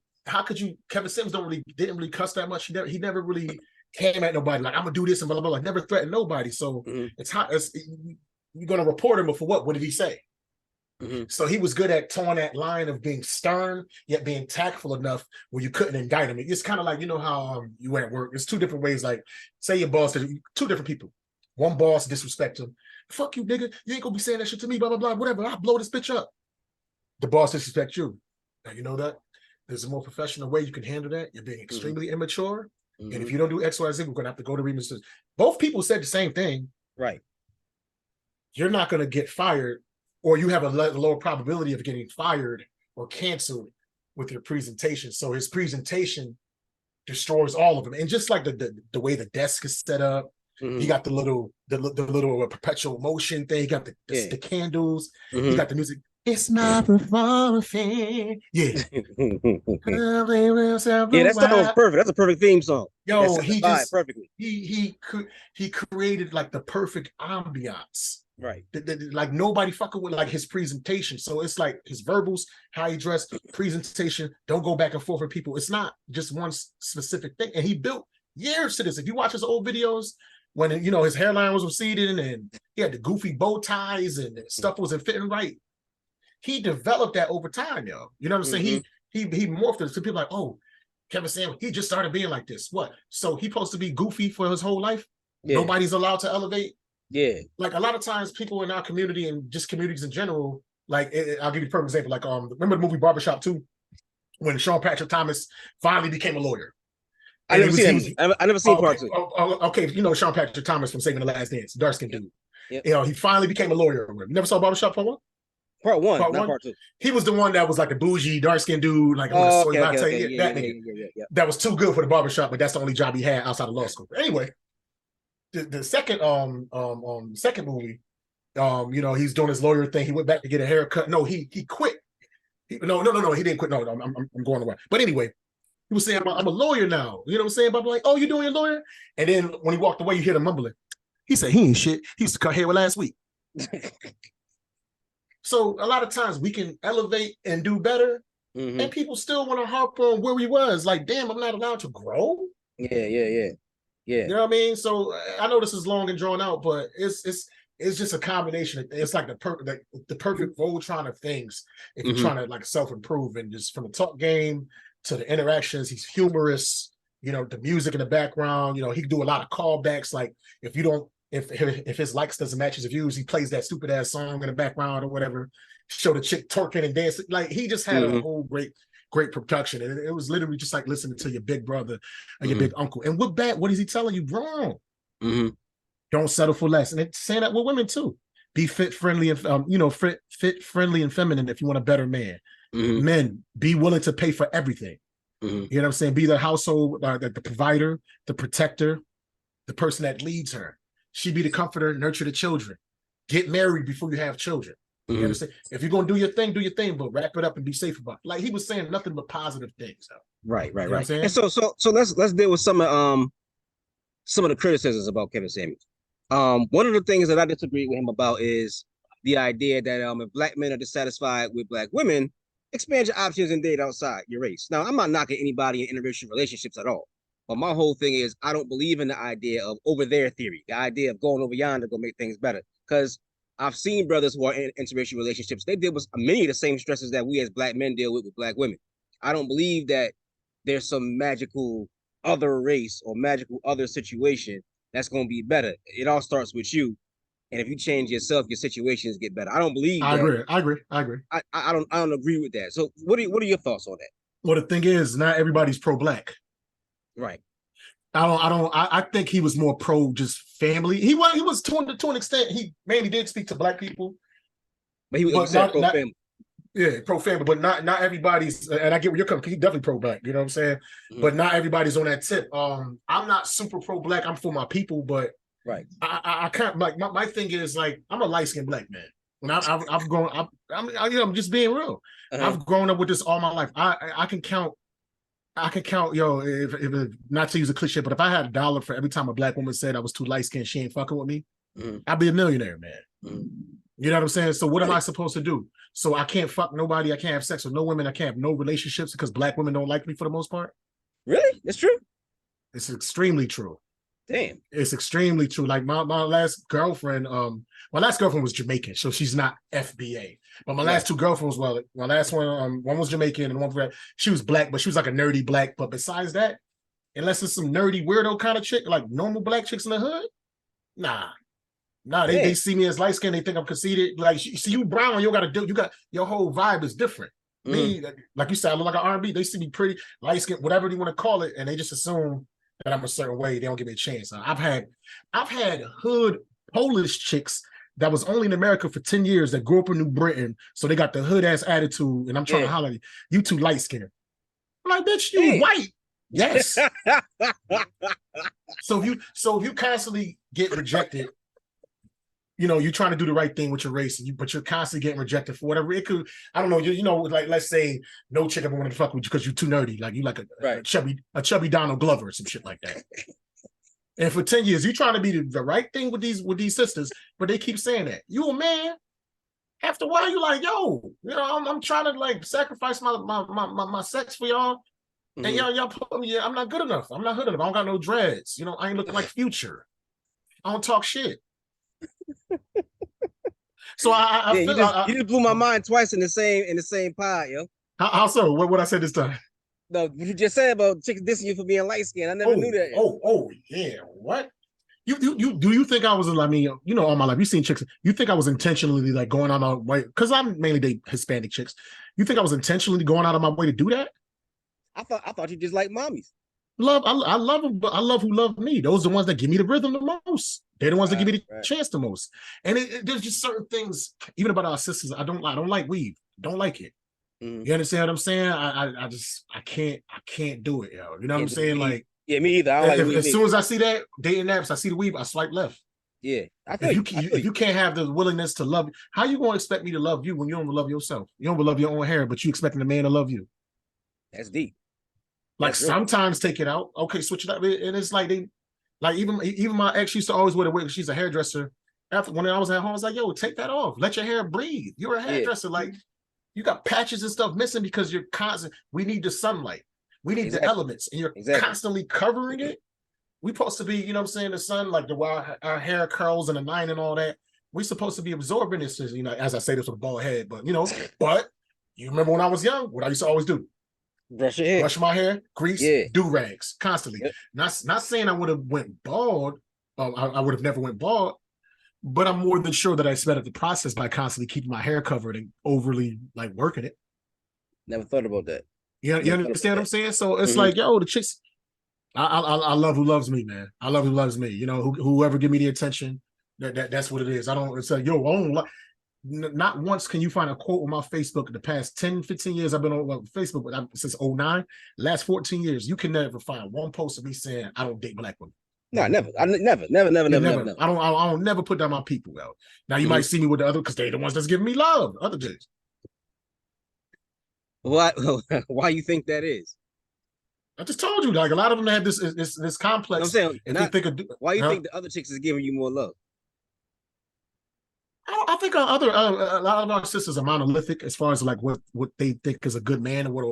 really cuss that much. He never really came at nobody like, I'm gonna do this and blah blah blah. Like, never threatened nobody. So it's hot. You're gonna report him, but for what? What did he say? Mm-hmm. So he was good at towing that line of being stern yet being tactful enough where you couldn't indict him. It's kind of like, you know how you at work. It's two different ways. Like, say your boss, two different people. One boss disrespect him. Fuck you, nigga. You ain't gonna be saying that shit to me. Blah blah blah. Whatever. I'll blow this bitch up. The boss disrespect you. Now you know that there's a more professional way you can handle that. You're being extremely immature. And if you don't do X, Y, Z, we're going to have to go to Remus. Both people said the same thing. Right. You're not going to get fired, or you have a lower probability of getting fired or canceled with your presentation. So his presentation destroys all of them. And just like the way the desk is set up, he got the little perpetual motion thing. He got the candles. He got the music. It's not performing. Yeah. That song was perfect. That's a perfect theme song. Yo, he just perfectly. He created like the perfect ambiance. Right. Like nobody fucking with like his presentation. So it's like his verbals, how he dressed, presentation. Don't go back and forth with people. It's not just one specific thing. And he built years to this. If you watch his old videos, when you know his hairline was receding and he had the goofy bow ties and stuff wasn't fitting right. He developed that over time, yo. You know what I'm saying? He morphed it. So people like, oh, Kevin Samuels, he just started being like this. What? So he supposed to be goofy for his whole life? Yeah. Nobody's allowed to elevate? Yeah. Like a lot of times people in our community and just communities in general, like I'll give you a perfect example. Like remember the movie Barbershop 2? When Sean Patrick Thomas finally became a lawyer. I never seen part 2. Okay, you know Sean Patrick Thomas from Saving the Last Dance, dark-skinned dude. Yep. You know, he finally became a lawyer. You never saw Barbershop Part 1? Part 1, not Part 2. He was the one that was like a bougie, dark-skinned dude, like that nigga. That was too good for the barbershop, but that's the only job he had outside of law school. Anyway, the second second movie, you know, he's doing his lawyer thing. He went back to get a haircut. No, he quit. No, he didn't quit. No, I'm going away. But anyway, he was saying, I'm a lawyer now. You know what I'm saying? But I'm like, oh, you doing your lawyer? And then when he walked away, you hear him mumbling. He said, he ain't shit. He used to cut hair last week. So a lot of times we can elevate and do better, and people still want to harp on where we was. Like, damn, I'm not allowed to grow. Yeah. You know what I mean? So I know this is long and drawn out, but it's just a combination. It's like the perfect Voltron of things. If you're trying to like self-improve, and just from the talk game to the interactions, he's humorous. You know, the music in the background. You know, he can do a lot of callbacks. Like if his likes doesn't match his views, he plays that stupid ass song in the background or whatever. show the chick twerking and dancing. Like he just had a whole great production, and it was literally just like listening to your big brother or your big uncle. And what is he telling you? Wrong. Don't settle for less. And it's saying that with women too. Be fit, friendly, and fit, friendly, and feminine if you want a better man. Men, be willing to pay for everything. You know what I'm saying? Be the household, the provider, the protector, the person that leads her. She be the comforter, nurture the children. Get married before you have children. You understand? If you're gonna do your thing, but wrap it up and be safe about it. Like he was saying, nothing but positive things. Right. And so let's deal with some of the criticisms about Kevin Samuels. One of the things that I disagree with him about is the idea that if black men are dissatisfied with black women, expand your options and date outside your race. Now, I'm not knocking anybody in interracial relationships at all. But my whole thing is I don't believe in the idea of over there theory, the idea of going over yonder to make things better. Because I've seen brothers who are in interracial relationships, they deal with many of the same stresses that we as black men deal with black women. I don't believe that there's some magical other race or magical other situation that's going to be better. It all starts with you. And if you change yourself, your situations get better. I don't believe I that. agree. I don't agree with that. So what are your thoughts on that? Well, the thing is, not everybody's pro-black. Right. I think he was more pro just family. He was to an extent. He mainly did speak to black people. But he was pro family. Yeah, pro family, but not everybody's, and I get where you're coming. He definitely pro black, you know what I'm saying? But not everybody's on that tip. I'm not super pro black. I'm for my people, but right. I can't like my thing is like I'm a light skinned black man. When I've grown, I'm just being real. I've grown up with this all my life. I can count. Yo, if not to use a cliche, but if I had $1 for every time a black woman said I was too light skinned, she ain't fucking with me, I'd be a millionaire, man. You know what I'm saying? So what am I supposed to do? So I can't fuck nobody. I can't have sex with no women. I can't have no relationships because black women don't like me for the most part. Really? That's true? It's extremely true. Damn. It's extremely true. Like my last girlfriend, my last girlfriend was Jamaican, so she's not FBA. But my last two girlfriends, my last one was Jamaican and one she was black, but she was like a nerdy black. But besides that, unless it's some nerdy weirdo kind of chick, like normal black chicks in the hood, nah, they see me as light skinned, they think I'm conceited. Like, see you brown, you got your whole vibe is different. Me, like you said, I look like an R&B. They see me pretty light skinned, whatever you want to call it, and they just assume that I'm a certain way. They don't give me a chance. I've had hood Polish chicks that was only in America for 10 years that grew up in New Britain, so they got the hood ass attitude, and I'm trying to holler at you too light skinned. I'm like, bitch, you white. Yes. So if you constantly get rejected, you know, you're trying to do the right thing with your race, but you're constantly getting rejected for whatever it could. I don't know. Like let's say no chick ever wanted to fuck with you because you're too nerdy. Like you like a chubby Donald Glover or some shit like that. And for 10 years, you're trying to be the right thing with these sisters, but they keep saying that you a man. After a while, you're like, yo, you know, I'm trying to like sacrifice my sex for y'all, and y'all put me. I'm not good enough. I'm not hood enough. I don't got no dreads. You know, I ain't looking like Future. I don't talk shit. So I feel you just blew my mind twice in the same pod, yo. How so? What I said this time? No, you just said about chicks dissing you for being light skinned. I never knew that. Oh, yeah. What? Do you think I was? I mean, you know, all my life you've seen chicks. You think I was intentionally like going out of my way? Because I'm mainly date Hispanic chicks. You think I was intentionally going out of my way to do that? I thought you just like mommies. I love them, but I love who love me. Those are the ones that give me the rhythm the most. They're the ones that give me the chance the most. And there's just certain things, even about our sisters. I don't like weave. Don't like it. You understand what I'm saying? I can't do it, yo. You know what I'm saying? Like, yeah, me either. I don't like as soon as I see that dating apps, I see the weave, I swipe left. Yeah, if you can't have the willingness to love, how you gonna expect me to love you when you don't love yourself? You don't love your own hair, but you expecting the man to love you. That's deep. Like sometimes take it out. Okay, switch it up. And it's like even my ex used to always wear the wig. She's a hairdresser. After when I was at home, I was like, yo, take that off. Let your hair breathe. You're a hairdresser. Like you got patches and stuff missing because you're constant. We need the sunlight. We need the elements. And you're constantly covering it. We supposed to be, you know what I'm saying, the sun, like our hair curls and the line and all that. We supposed to be absorbing this, you know, as I say this with a bald head, but you know, but you remember when I was young, what I used to always do? Brush your hair. Brush my hair, grease, do-rags, constantly. Not saying I would have went bald. I would have never went bald. but I'm more than sure that I sped up the process by constantly keeping my hair covered and overly like working it. Never thought about that. You understand what I'm saying? So it's like, yo, the chicks. I love who loves me, man. I love who loves me. You know, whoever give me the attention. That's what it is. I don't. It's like, yo, I don't like. Not once can you find a quote on my Facebook in the past 10, 15 years I've been on Facebook since 09, last 14 years. You can never find one post of me saying I don't date black women. No, never. Never. I don't never put down my people out. Now you might see me with the other because they're the ones that's giving me love. Other dudes. Why you think that is? I just told you, like a lot of them have this complex. I'm saying, why you think the other chicks is giving you more love? I think a lot of our sisters are monolithic as far as like what they think is a good man and what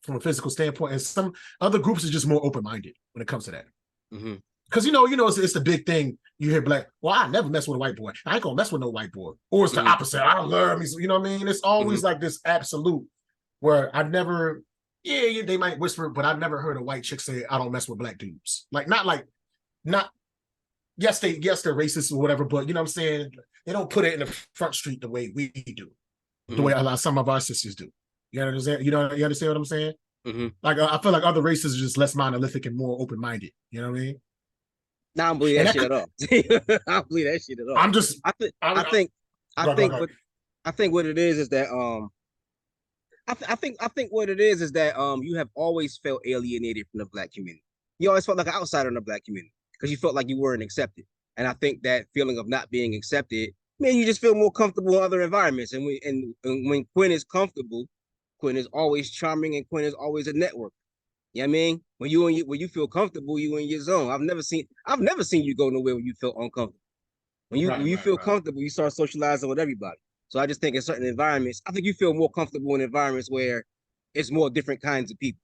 from a physical standpoint, and some other groups are just more open minded when it comes to that. Because you know, it's the big thing. You hear black, well, I never mess with a white boy. I ain't gonna mess with no white boy. Or it's the opposite. I love me. You know what I mean? It's always like this absolute where I've never. Yeah, they might whisper, but I've never heard a white chick say, I don't mess with black dudes. Yes, they're racist or whatever, but you know what I'm saying? They don't put it in the front street the way we do, the way some of our sisters do. You understand? You understand what I'm saying? Like, I feel like other races are just less monolithic and more open-minded. You know what I mean? Nah, I don't believe that shit at all. I don't believe that shit at all. I think what it is that I think what it is that you have always felt alienated from the black community. You always felt like an outsider in the black community because you felt like you weren't accepted. And I think that feeling of not being accepted, man, you just feel more comfortable in other environments. And when Quinn is comfortable, Quinn is always charming and Quinn is always a network. You know what I mean? When you feel comfortable, you in your zone. I've never seen you go nowhere when you feel uncomfortable. When you feel comfortable, you start socializing with everybody. So I just think in certain environments, I think you feel more comfortable in environments where it's more different kinds of people.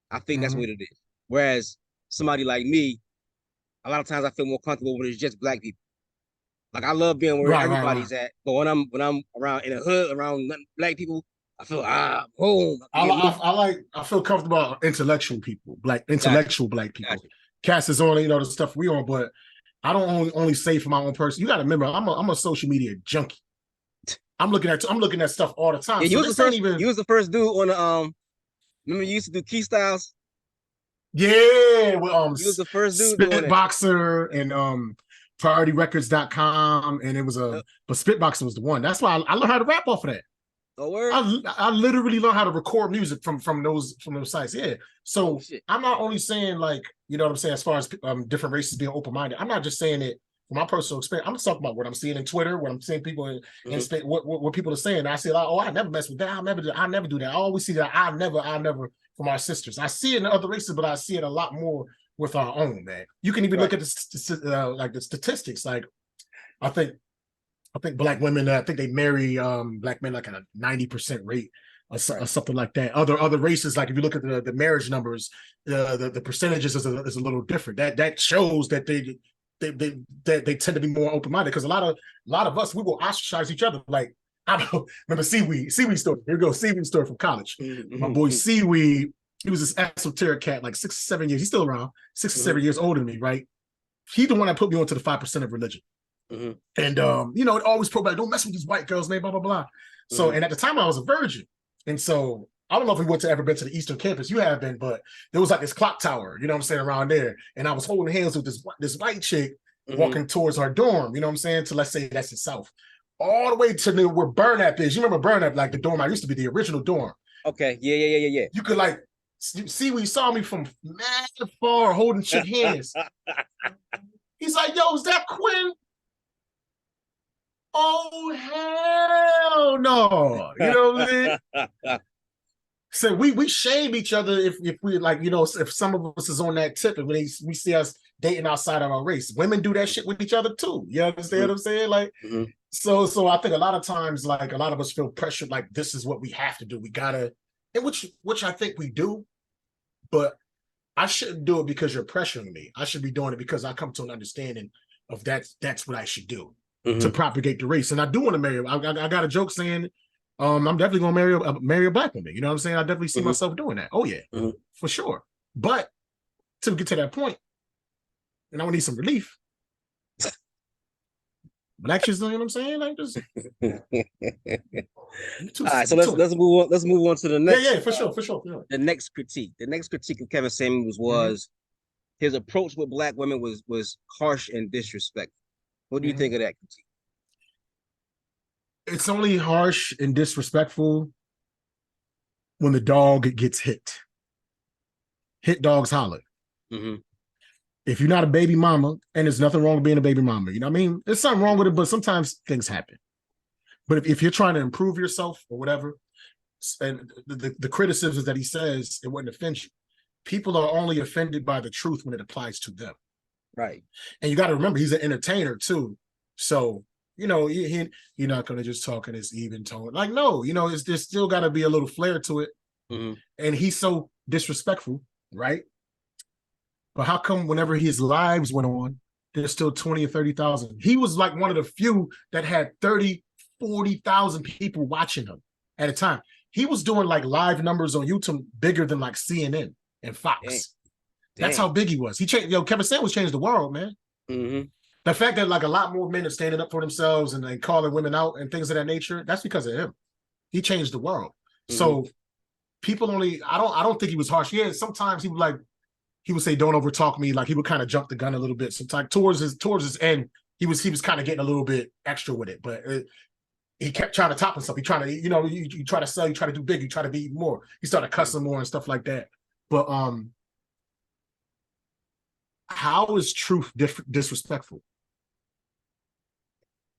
I think that's what it is. Whereas somebody like me, a lot of times I feel more comfortable when it's just black people. Like I love being where everybody's at, but when I'm around in a hood around black people, I feel home. I feel comfortable about intellectual people, intellectual black people. Gotcha. Cass is on, the stuff we on, but I don't only say for my own person. You got to remember, I'm a social media junkie. I'm looking at stuff all the time. Yeah, you was the first dude on the remember you used to do key styles? Yeah, well, you was the first dude doing Spitboxer and PriorityRecords.com, and it was but Spitboxer was the one. That's why I learned how to rap off of that. Oh, word? I literally learned how to record music from those sites. Yeah. So I'm not only saying like, you know what I'm saying, as far as different races being open-minded. I'm not just saying it from my personal experience. I'm just talking about what I'm seeing in Twitter, what I'm seeing people in what people are saying. I say like, oh, I never mess with that. I never do that. I always see that. I never from our sisters. I see it in other races, but I see it a lot more with our own, man. You can even look at the statistics. Like I think black women, I think they marry black men like at a 90% rate or something like that. Other races, like if you look at the marriage numbers, the percentages is a little different. That shows that they tend to be more open-minded, because a lot of us, we will ostracize each other. Like I don't remember Seaweed story. Here we go, Seaweed story from college. My boy Seaweed, he was this esoteric cat, like 6 or 7 years. He's still around, 6 or 7 years older than me, right? He the one that put me onto the 5% of religion. And it always like, don't mess with these white girls, man, blah blah blah. So and at the time I was a virgin, and so I don't know if we ever been to the Eastern Campus. You have been, but there was like this clock tower, you know what I'm saying, around there, and I was holding hands with this white chick walking towards our dorm, you know what I'm saying, to, let's say that's the South, all the way to where Burnap is. You remember Burnap, like the dorm I used to be, the original dorm. Okay, yeah. You could like see we saw me from mad far holding chick hands. He's like, yo, is that Quinn? Oh, hell no. You know what I mean? So we shame each other if we like, if some of us is on that tip and we see us dating outside of our race. Women do that shit with each other too. You understand what I'm saying? Like, so I think a lot of times, like a lot of us feel pressured, like this is what we have to do. We gotta, and which I think we do, but I shouldn't do it because you're pressuring me. I should be doing it because I come to an understanding of that's what I should do. To propagate the race. And I do want to marry. I got a joke saying, I'm definitely going to marry a black woman. You know what I'm saying? I definitely see myself doing that. Oh yeah, for sure. But to get to that point, and I would need some relief. lectures, you know what I'm saying? Like just all right, so let's move on. Let's move on to the next. Yeah, for sure. Yeah. The next critique. The next critique of Kevin Samuels was his approach with black women was harsh and disrespectful. What do you think of that critique? It's only harsh and disrespectful when the dog gets hit. Hit dogs holler. If you're not a baby mama, and there's nothing wrong with being a baby mama, you know what I mean? There's something wrong with it, but sometimes things happen. But if you're trying to improve yourself or whatever, and the criticisms that he says, it wouldn't offend you. People are only offended by the truth when it applies to them. Right. And you got to remember, he's an entertainer too. So, you know, you're not going to just talk in this even tone. Like, no, you know, there's still got to be a little flair to it. And he's so disrespectful, right? But how come whenever his lives went on, there's still 20 or 30,000? He was like one of the few that had 30, 40,000 people watching him at a time. He was doing like live numbers on YouTube bigger than like CNN and Fox. That's how big he was. He changed. Kevin Samuels changed the world, man. The fact that like a lot more men are standing up for themselves and calling women out and things of that nature, that's because of him. He changed the world. So people I don't think he was harsh. Yeah, sometimes he would say, "Don't overtalk me." Like he would kind of jump the gun a little bit. Sometimes towards his end, he was kind of getting a little bit extra with it, but he kept trying to top himself. He trying to, you know, you try to sell, you try to do big, you try to be more. He started cussing more and stuff like that. But how is truth disrespectful?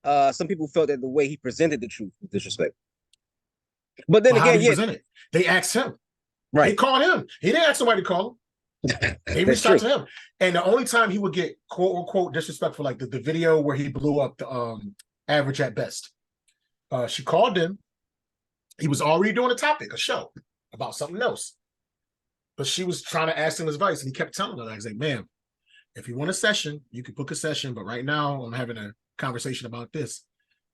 Some people felt that the way he presented the truth was disrespectful. But then again, they asked him. Right. They called him. He didn't ask somebody to call him. They reached out to him. And the only time he would get quote unquote disrespectful, like the video where he blew up the average at best. She called him. He was already doing a show about something else. But she was trying to ask him advice, and he kept telling her, like, ma'am, if you want a session, you can book a session, but right now I'm having a conversation about this.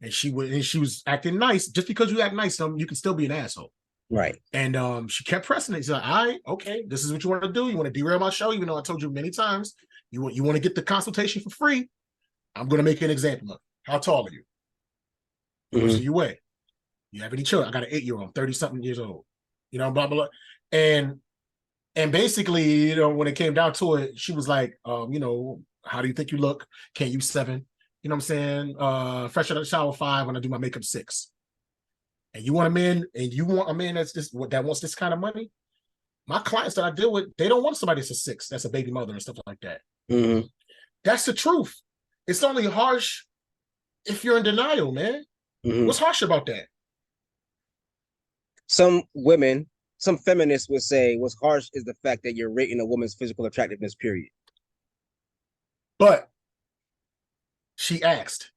And she was acting nice. Just because you act nice, you can still be an asshole. Right. And she kept pressing it. She's like, all right, okay, this is what you want to do. You want to derail my show, even though I told you many times, you want to get the consultation for free. I'm going to make you an example of it. How tall are you? How much do you weigh? You have any children? I got an 8-year-old, 30-something years old. You know, blah, blah, blah. And basically, you know, when it came down to it, she was like, you know, how do you think you look? Can't you 7? You know what I'm saying? Fresh out of the shower 5 when I do my makeup 6. And you want a man, that wants this kind of money? My clients that I deal with, they don't want somebody that's a 6, that's a baby mother and stuff like that. That's the truth. It's only harsh if you're in denial, man. What's harsh about that? Some feminists would say what's harsh is the fact that you're rating a woman's physical attractiveness, period. But she asked.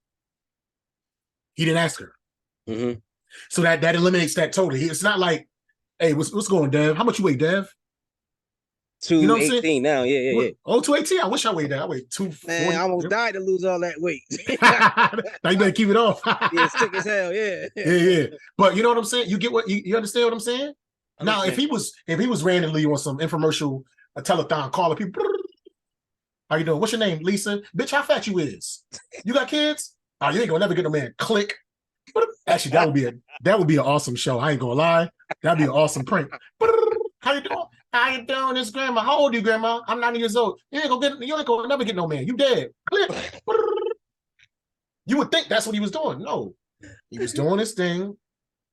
He didn't ask her. So that eliminates that totally. It's not like, hey, what's going, Dev? How much you weigh, Dev? 218 now, yeah. Oh, 218? I wish I weighed that. I weighed 240. Man, I almost died to lose all that weight. Now you better keep it off. Yeah, it's thick as hell, yeah. Yeah. But you know what I'm saying? You get what you understand what I'm saying? Now, if he was randomly on some infomercial, a telethon, calling people, how you doing? What's your name, Lisa? Bitch, how fat you is? You got kids? Oh, you ain't gonna never get no man. Click. Actually, that would be an awesome show. I ain't gonna lie. That'd be an awesome prank. How you doing? How you doing? It's grandma. How old are you, grandma? I'm 90 years old. You ain't gonna never get no man. You dead. Click. You would think that's what he was doing. No, he was doing his thing.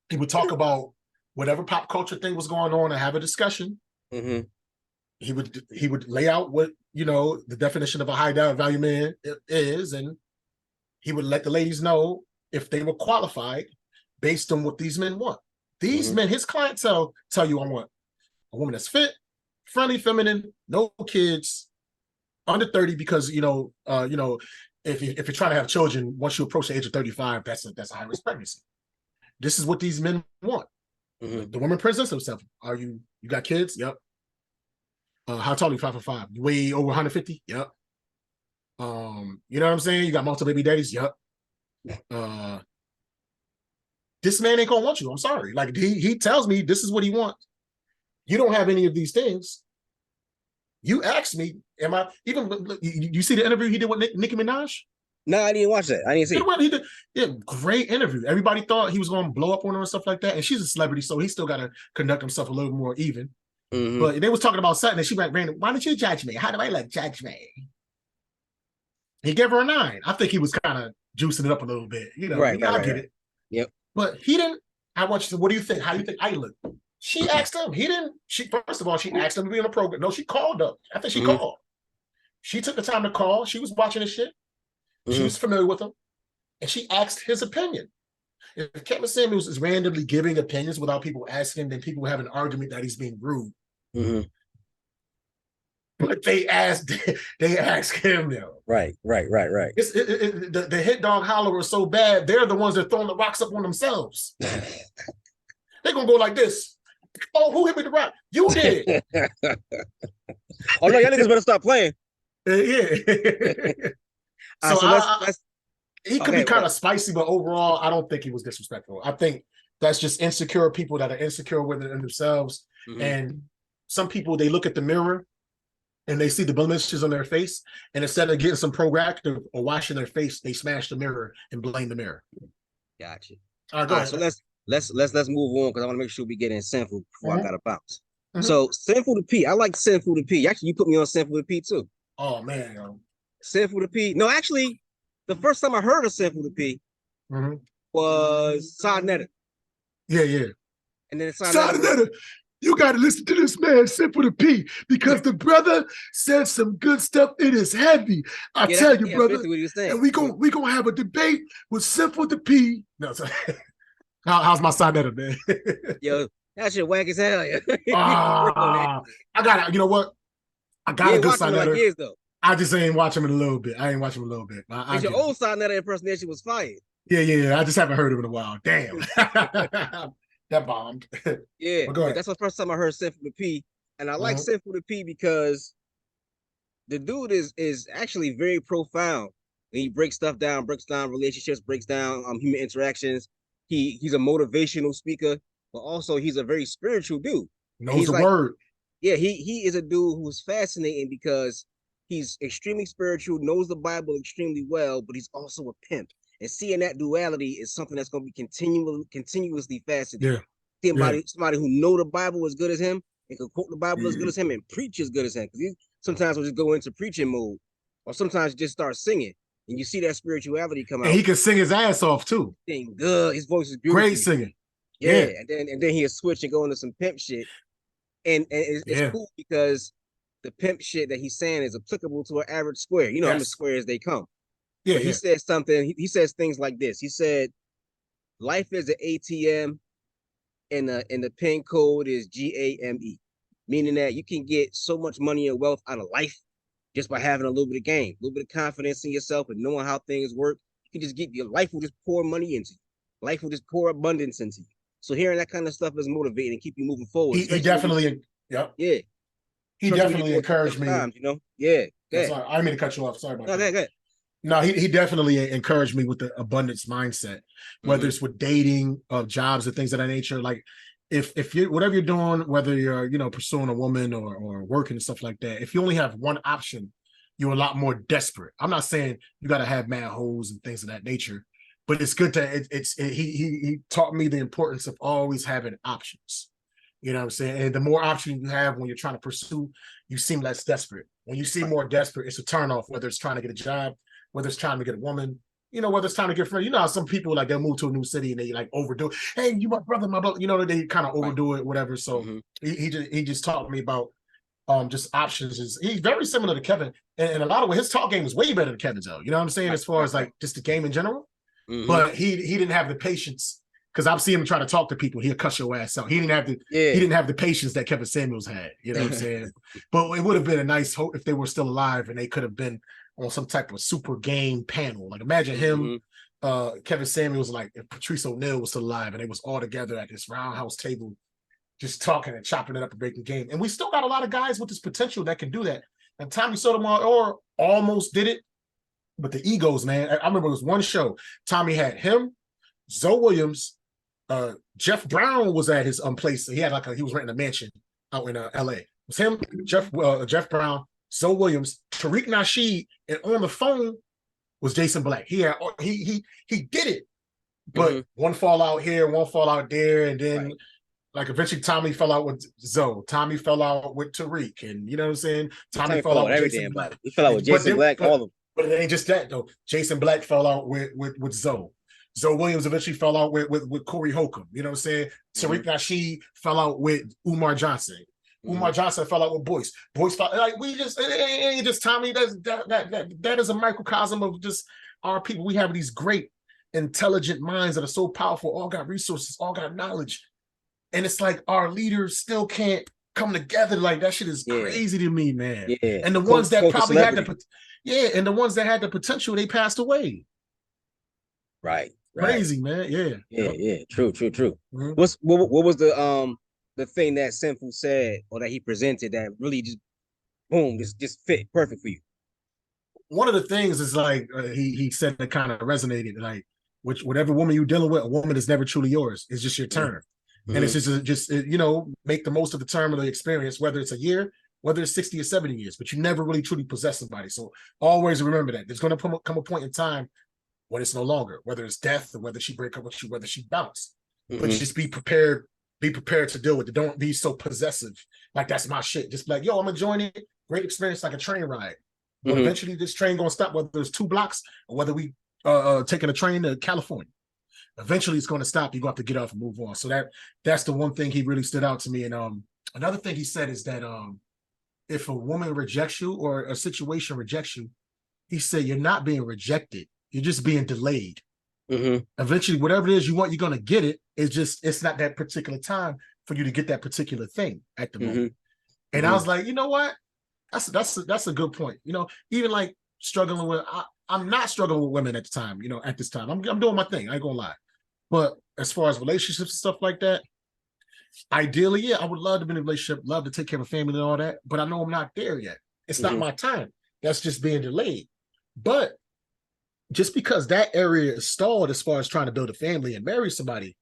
He would talk about whatever pop culture thing was going on and have a discussion. He would lay out what, you know, the definition of a high value man is, and he would let the ladies know if they were qualified based on what these men want. These men, his clientele, tell you, I want a woman that's fit, friendly, feminine, no kids, under 30, because if you're trying to have children, once you approach the age of 35, that's a high risk pregnancy. This is what these men want. The woman presents herself. You got kids? Yep. How tall are you? 5'5". You weigh over 150? Yep. You know what I'm saying? You got multiple baby daddies? Yep. This man ain't gonna want you. I'm sorry. Like he tells me this is what he wants. You don't have any of these things. You asked me, am I even? You see the interview he did with Nicki Minaj? No, I didn't watch that. I didn't see it. He did, yeah, great interview. Everybody thought he was going to blow up on her and stuff like that. And she's a celebrity, so he still got to conduct himself a little more even. Mm-hmm. But they was talking about something, and she went, "Brandon, why don't you judge me? How do I look? Judge me." He gave her a 9. I think he was kind of juicing it up a little bit. You know, I get it. Yep. But he didn't. I watched. What do you think? How do you think I look? She asked him. He didn't. First of all, she asked him to be on the program. No, she called up. I think she called. She took the time to call. She was watching his shit. She was familiar with him, and she asked his opinion. If Kevin Samuels is randomly giving opinions without people asking, then people have an argument that he's being rude. But they asked him though. Right. The hit dog holler was so bad, they're the ones that throwing the rocks up on themselves. They're gonna go like this. Oh, who hit me the rock? You did. Oh no, y'all niggas better stop playing. Yeah. So he could be kind of spicy, but overall, I don't think he was disrespectful. I think that's just insecure people that are insecure within themselves. And some people, they look at the mirror and they see the blemishes on their face, and instead of getting some proactive or washing their face, they smash the mirror and blame the mirror. Gotcha. All right, go ahead. So let's move on, because I want to make sure we get in Sinful before I got to bounce. So Sinful to P. I like Sinful to P. Actually, you put me on Sinful to P too. Oh man. Sinful to P. No, actually, the first time I heard of Sinful to P was Sarnetta. Yeah. And then Sarnetta, you got to listen to this man, Sinful to P, because the brother said some good stuff. It is heavy. I tell you, brother. And we gonna have a debate with Sinful to P. No, sorry. How's my Sarnetta, man? Yo, that shit whack as hell. I got it. You know what? I got a good Sarnetta. Like years, though. I just ain't watch him in a little bit. I ain't watch him a little bit. Your old Sarnetta impersonation was fire. Yeah. I just haven't heard him in a while. Damn. That bombed. Yeah, but that's the first time I heard Sinful to P. And I like Sinful to P because the dude is actually very profound. And he breaks stuff down, breaks down relationships, breaks down human interactions. He's a motivational speaker, but also he's a very spiritual dude. Knows the word. Yeah, he is a dude who's fascinating because he's extremely spiritual, knows the Bible extremely well, but he's also a pimp. And seeing that duality is something that's going to be continuously fascinating. Yeah. Somebody who know the Bible as good as him and can quote the Bible as good as him and preach as good as him. Because he sometimes will just go into preaching mode, or sometimes just start singing, and you see that spirituality come out. And he can sing his ass off too. Sing good. His voice is beautiful. Great singing. Yeah. And then he'll switch and go into some pimp shit. And it's cool because the pimp shit that he's saying is applicable to an average square. You know, I'm as square as they come. Yeah, he said something. He says things like this. He said, "Life is an ATM, and the pin code is GAME," meaning that you can get so much money and wealth out of life just by having a little bit of game, a little bit of confidence in yourself, and knowing how things work. You can just get your life will just pour money into you. Life will just pour abundance into you. So hearing that kind of stuff is motivating and keep you moving forward. He definitely, He definitely encouraged me. Times, you know, yeah. Sorry, I didn't mean to cut you off. Sorry about that. Go ahead. No, he definitely encouraged me with the abundance mindset, whether it's with dating, jobs, and things of that nature. Like if you whatever you're doing, whether you're pursuing a woman or working and stuff like that, if you only have one option, you're a lot more desperate. I'm not saying you got to have mad hoes and things of that nature, but it's good to he taught me the importance of always having options. You know what I'm saying? And the more options you have when you're trying to pursue, you seem less desperate. When you seem more desperate, it's a turnoff, whether it's trying to get a job, whether it's trying to get a woman, whether it's trying to get friends. You know how some people, like, they'll move to a new city and they, like, overdo it. Hey, you my brother, they kind of overdo it, whatever. So he just taught me about just options. He's very similar to Kevin. And in a lot of ways, his talk game is way better than Kevin's, though. You know what I'm saying? As far as, like, just the game in general. But he didn't have the patience, because I've seen him try to talk to people. He'll cuss your ass out. He didn't have the patience that Kevin Samuels had. You know what I'm saying? But it would have been a nice hope if they were still alive and they could have been on some type of super game panel. Like, imagine him, Kevin Samuels, like if Patrice O'Neal was still alive and they was all together at this roundhouse table, just talking and chopping it up and breaking game. And we still got a lot of guys with this potential that can do that. And Tommy Sotomayor almost did it, but the egos, man. I remember it was one show. Tommy had him, Zoe Williams, Jeff Brown was at his place. He had he was renting a mansion out in LA. It was him, Jeff Brown, Zoe Williams, Tariq Nasheed, and on the phone was Jason Black. He did it, but one fall out here, one fall out there, and then like eventually Tommy fell out with Zoe. Tommy fell out with Tariq, and you know what I'm saying. Tommy fell out with Jason Black. He fell out with Jason Black. All of them. But it ain't just that though. Jason Black fell out with Zoe. Zoe Williams eventually fell out with Corey Holcomb. You know what I'm saying? Tariq Nasheed fell out with Umar Johnson. Umar Johnson fell out with Boyce. Boyce fell like it ain't just Tommy. That is a microcosm of just our people. We have these great, intelligent minds that are so powerful, all got resources, all got knowledge. And it's like our leaders still can't come together. Like that shit is crazy to me, man. Yeah. And the ones that probably had and the ones that had the potential, they passed away. Right. Crazy, man. Yeah. True. What was the thing that Sinful said or that he presented that really just boom, just fit perfect for you? One of the things is like he said that kind of resonated, like whatever woman you're dealing with, a woman is never truly yours. It's just your turn. And it's just make the most of the term of the experience, whether it's a year, whether it's 60 or 70 years, but you never really truly possess somebody. So always remember that. There's going to come a point in time when it's no longer, whether it's death or whether she break up with you, whether she bounce. But just be prepared to deal with it. Don't be so possessive. Like, that's my shit. Just like, yo, I'm enjoying it. Great experience, like a train ride. But eventually this train going to stop, whether it's 2 blocks or whether we taking a train to California. Eventually it's going to stop. You're going to have to get off and move on. So that's the one thing he really stood out to me. And another thing he said is that if a woman rejects you or a situation rejects you, he said, you're not being rejected. You're just being delayed. Eventually, whatever it is you want, you're going to get it. It's not that particular time for you to get that particular thing at the moment. And I was like, you know what? That's a good point. You know, even like struggling with, I'm not struggling with women at the time, you know, at this time. I'm doing my thing. I ain't gonna lie. But as far as relationships and stuff like that, ideally, yeah, I would love to be in a relationship, love to take care of a family and all that, but I know I'm not there yet. It's not my time. That's just being delayed. But just because that area is stalled as far as trying to build a family and marry somebody,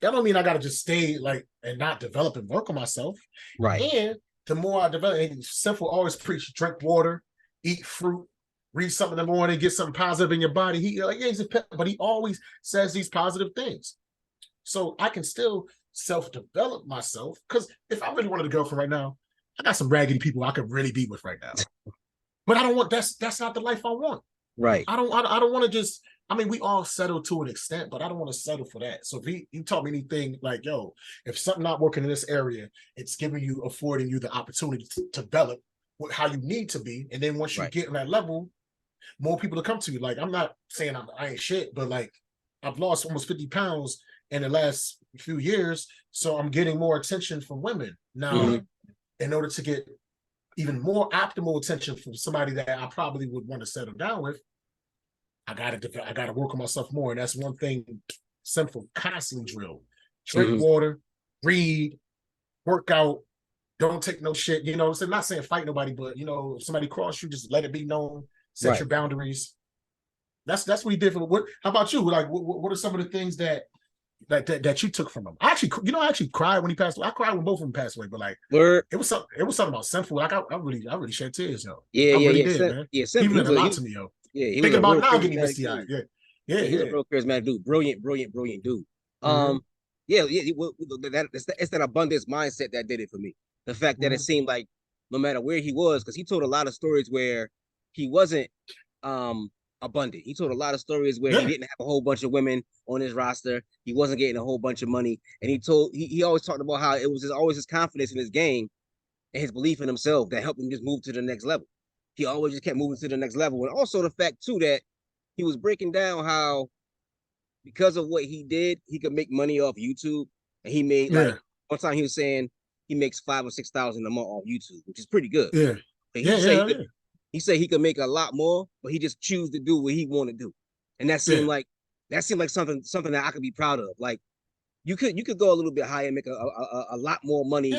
that don't mean I gotta just stay like and not develop and work on myself. Right. And the more I develop, and Sinful always preach, drink water, eat fruit, read something in the morning, get something positive in your body. But he always says these positive things. So I can still self-develop myself, because if I really wanted a girlfriend right now, I got some raggedy people I could really be with right now. But I don't want, that's not the life I want. Right. I don't want to just, I mean, we all settle to an extent, but I don't want to settle for that. So if you taught me anything like, yo, if something not working in this area, it's affording you the opportunity to develop how you need to be. And then once you get on that level, more people to come to you. Like, I'm not saying I ain't shit, but like, I've lost almost 50 pounds in the last few years. So I'm getting more attention from women. Now, in order to get even more optimal attention from somebody that I probably would want to settle down with, I gotta work on myself more. And that's one thing Sinful constantly drill. Drink water, read, work out, don't take no shit. You know, so I'm not saying fight nobody, but you know, if somebody cross you, just let it be known. Set your boundaries. That's what he did for what. How about you? Like, what are some of the things that you took from him? I actually cried when he passed away. I cried when both of them passed away, but like, it was something about Sinful. Like, I really shed tears, yo. Yeah, I really did, man. Yeah, he meant a lot to me, yo. Yeah, he thinking about now getting misty eyed. Yeah, he's a real charismatic dude. Brilliant dude. It's that abundance mindset that did it for me. The fact that it seemed like no matter where he was, because he told a lot of stories where he wasn't abundant. He told a lot of stories where he didn't have a whole bunch of women on his roster. He wasn't getting a whole bunch of money. And he always talked about how it was always his confidence in his game and his belief in himself that helped him just move to the next level. He always just kept moving to the next level. And also the fact too that he was breaking down how because of what he did, he could make money off YouTube. And he made like one time he was saying he makes $5,000 or $6,000 a month off YouTube, which is pretty good. He said he could make a lot more, but he just choose to do what he want to do. And that seemed like something that I could be proud of. Like you could go a little bit higher and make a lot more money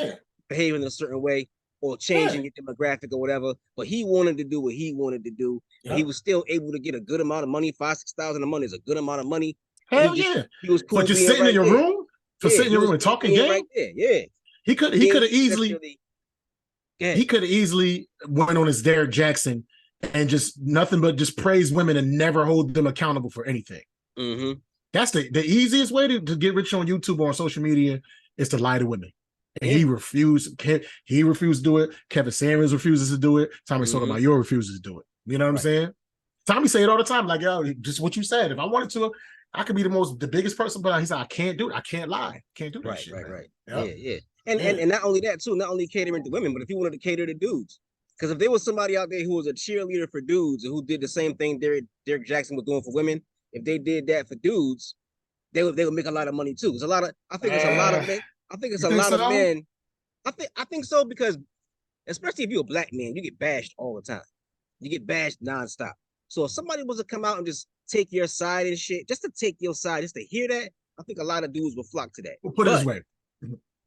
behaving in a certain way or changing your demographic or whatever. But he wanted to do what he wanted to do. And he was still able to get a good amount of money. $5,000-$6,000 a month is a good amount of money. Hell he was cool. For just sitting in your room? For sitting in your room and talking game? Right there, yeah. He could have easily went on his Derrick Jackson and just nothing but just praise women and never hold them accountable for anything. Mm-hmm. That's the easiest way to get rich on YouTube or on social media is to lie to women. And he refused. He refused to do it. Kevin Samuels refuses to do it. Tommy Sotomayor refuses to do it. You know what I'm saying? Tommy say it all the time, like, yo, just what you said. If I wanted to, I could be the biggest person, but he said, I can't do it. I can't lie. Can't do that shit. Right. Yep. Yeah. And not only that, too, not only catering to women, but if you wanted to cater to dudes. Because if there was somebody out there who was a cheerleader for dudes and who did the same thing Derek Jackson was doing for women, if they did that for dudes, they would make a lot of money too. It's a lot of men. I think it's a lot of men. I think so, because especially if you're a black man, you get bashed all the time. You get bashed nonstop. So if somebody was to come out and just take your side and shit, just to take your side, just to hear that, I think a lot of dudes will flock to that. We'll put it this way.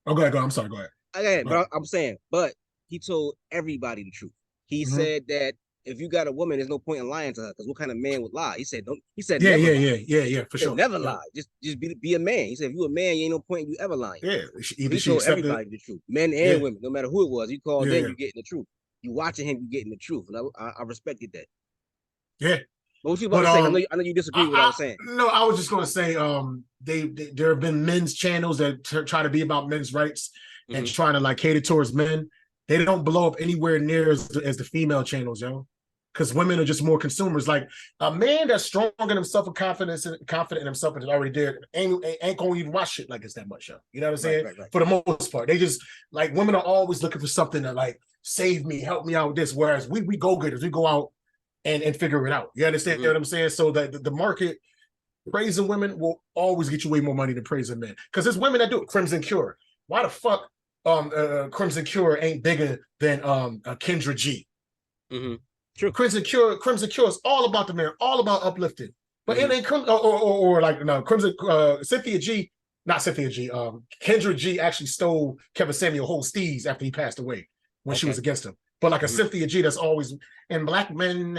Oh, go ahead. I'm sorry. Go ahead. Okay, but I'm saying, but he told everybody the truth. He said that if you got a woman, there's no point in lying to her, because what kind of man would lie? He said, don't. He said, yeah, for sure. Never lie. Just be a man. He said, if you a man, you ain't no point in you ever lying. Yeah, he told everybody the truth, men and women, no matter who it was. He called in, you getting the truth. You watching him, you getting the truth, and I respected that. Yeah. But what you about to say? I know you disagree with what I was saying. No, I was just going to say, there have been men's channels that try to be about men's rights and trying to like cater towards men. They don't blow up anywhere near as the female channels, yo. Because women are just more consumers. Like a man that's strong in himself and confident in himself and is already there ain't gonna even watch shit like this that much, yo. You know what I'm saying? Right. For the most part, they just like, women are always looking for something to like save me, help me out with this. Whereas we go getters, we go out and figure it out. You understand what I'm saying? So that the market praising women will always get you way more money than praising men. Because there's women that do it. Crimson Cure. Why the fuck Crimson Cure ain't bigger than Kendra G? True. Crimson Cure is all about the man, all about uplifting. But it ain't Crimson Cynthia G, not Cynthia G. Kendra G actually stole Kevin Samuel whole steeds after he passed away when she was against him. But like a Cynthia G that's always, and black men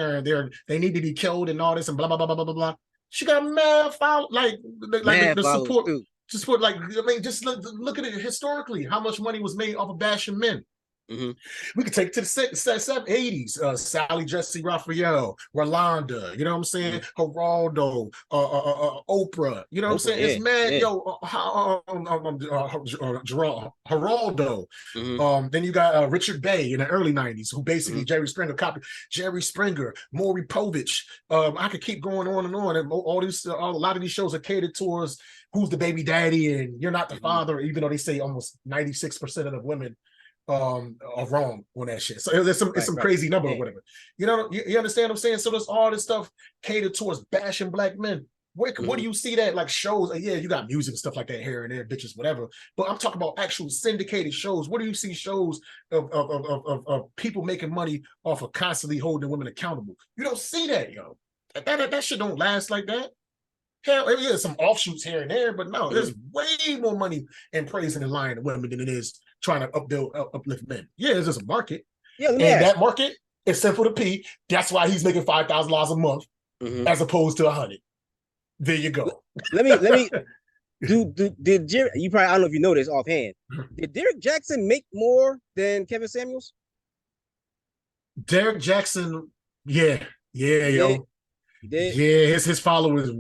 they need to be killed and all this and blah blah blah blah blah blah. She got mad foul, like the support. Too. Just put like, I mean, just look at it historically. How much money was made off of bashing men? We could take it to the 80s. Sally Jesse Raphael, Rolanda, you know what I'm saying? Geraldo, Oprah, you know what I'm saying? It's mad, Geraldo. Then you got Richard Bay in the early 90s, who basically Jerry Springer copied. Jerry Springer, Maury Povich. I could keep going on and on. And a lot of these shows are catered towards who's the baby daddy and you're not the father, even though they say almost 96% of the women are wrong on that shit. So there's some crazy number or whatever. You know, you understand what I'm saying? So there's all this stuff catered towards bashing black men. What do you see that like shows? Yeah, you got music and stuff like that here and there, bitches, whatever. But I'm talking about actual syndicated shows. What do you see shows of people making money off of constantly holding women accountable? You don't see that, yo. That shit don't last like that. Hell, there's some offshoots here and there, but no, there's way more money in praising and lying to women than it is trying to uplift men. Yeah, there's just a market. Yeah, and that market is Sinful to P. That's why he's making $5,000 a month as opposed to $100. There you go. Let me did Jerry, you probably, I don't know if you know this offhand. Did Derek Jackson make more than Kevin Samuels? Derek Jackson, yo. He did? Yeah, his followers.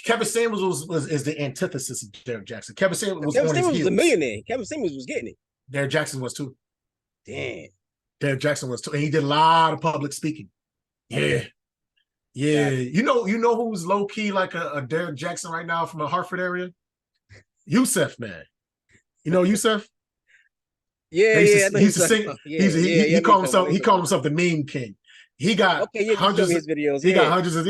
Kevin Samuels is the antithesis of Derek Jackson. Kevin Samuels was a millionaire. Kevin Samuels was getting it. Derek Jackson was too. Damn. Derek Jackson was too, and he did a lot of public speaking. Yeah. You know who's low key like a Derek Jackson right now from the Hartford area? Yusef, man. You know Yusef? Yeah, he used to sing. He called himself the meme king. He got hundreds of his videos. He got hundreds of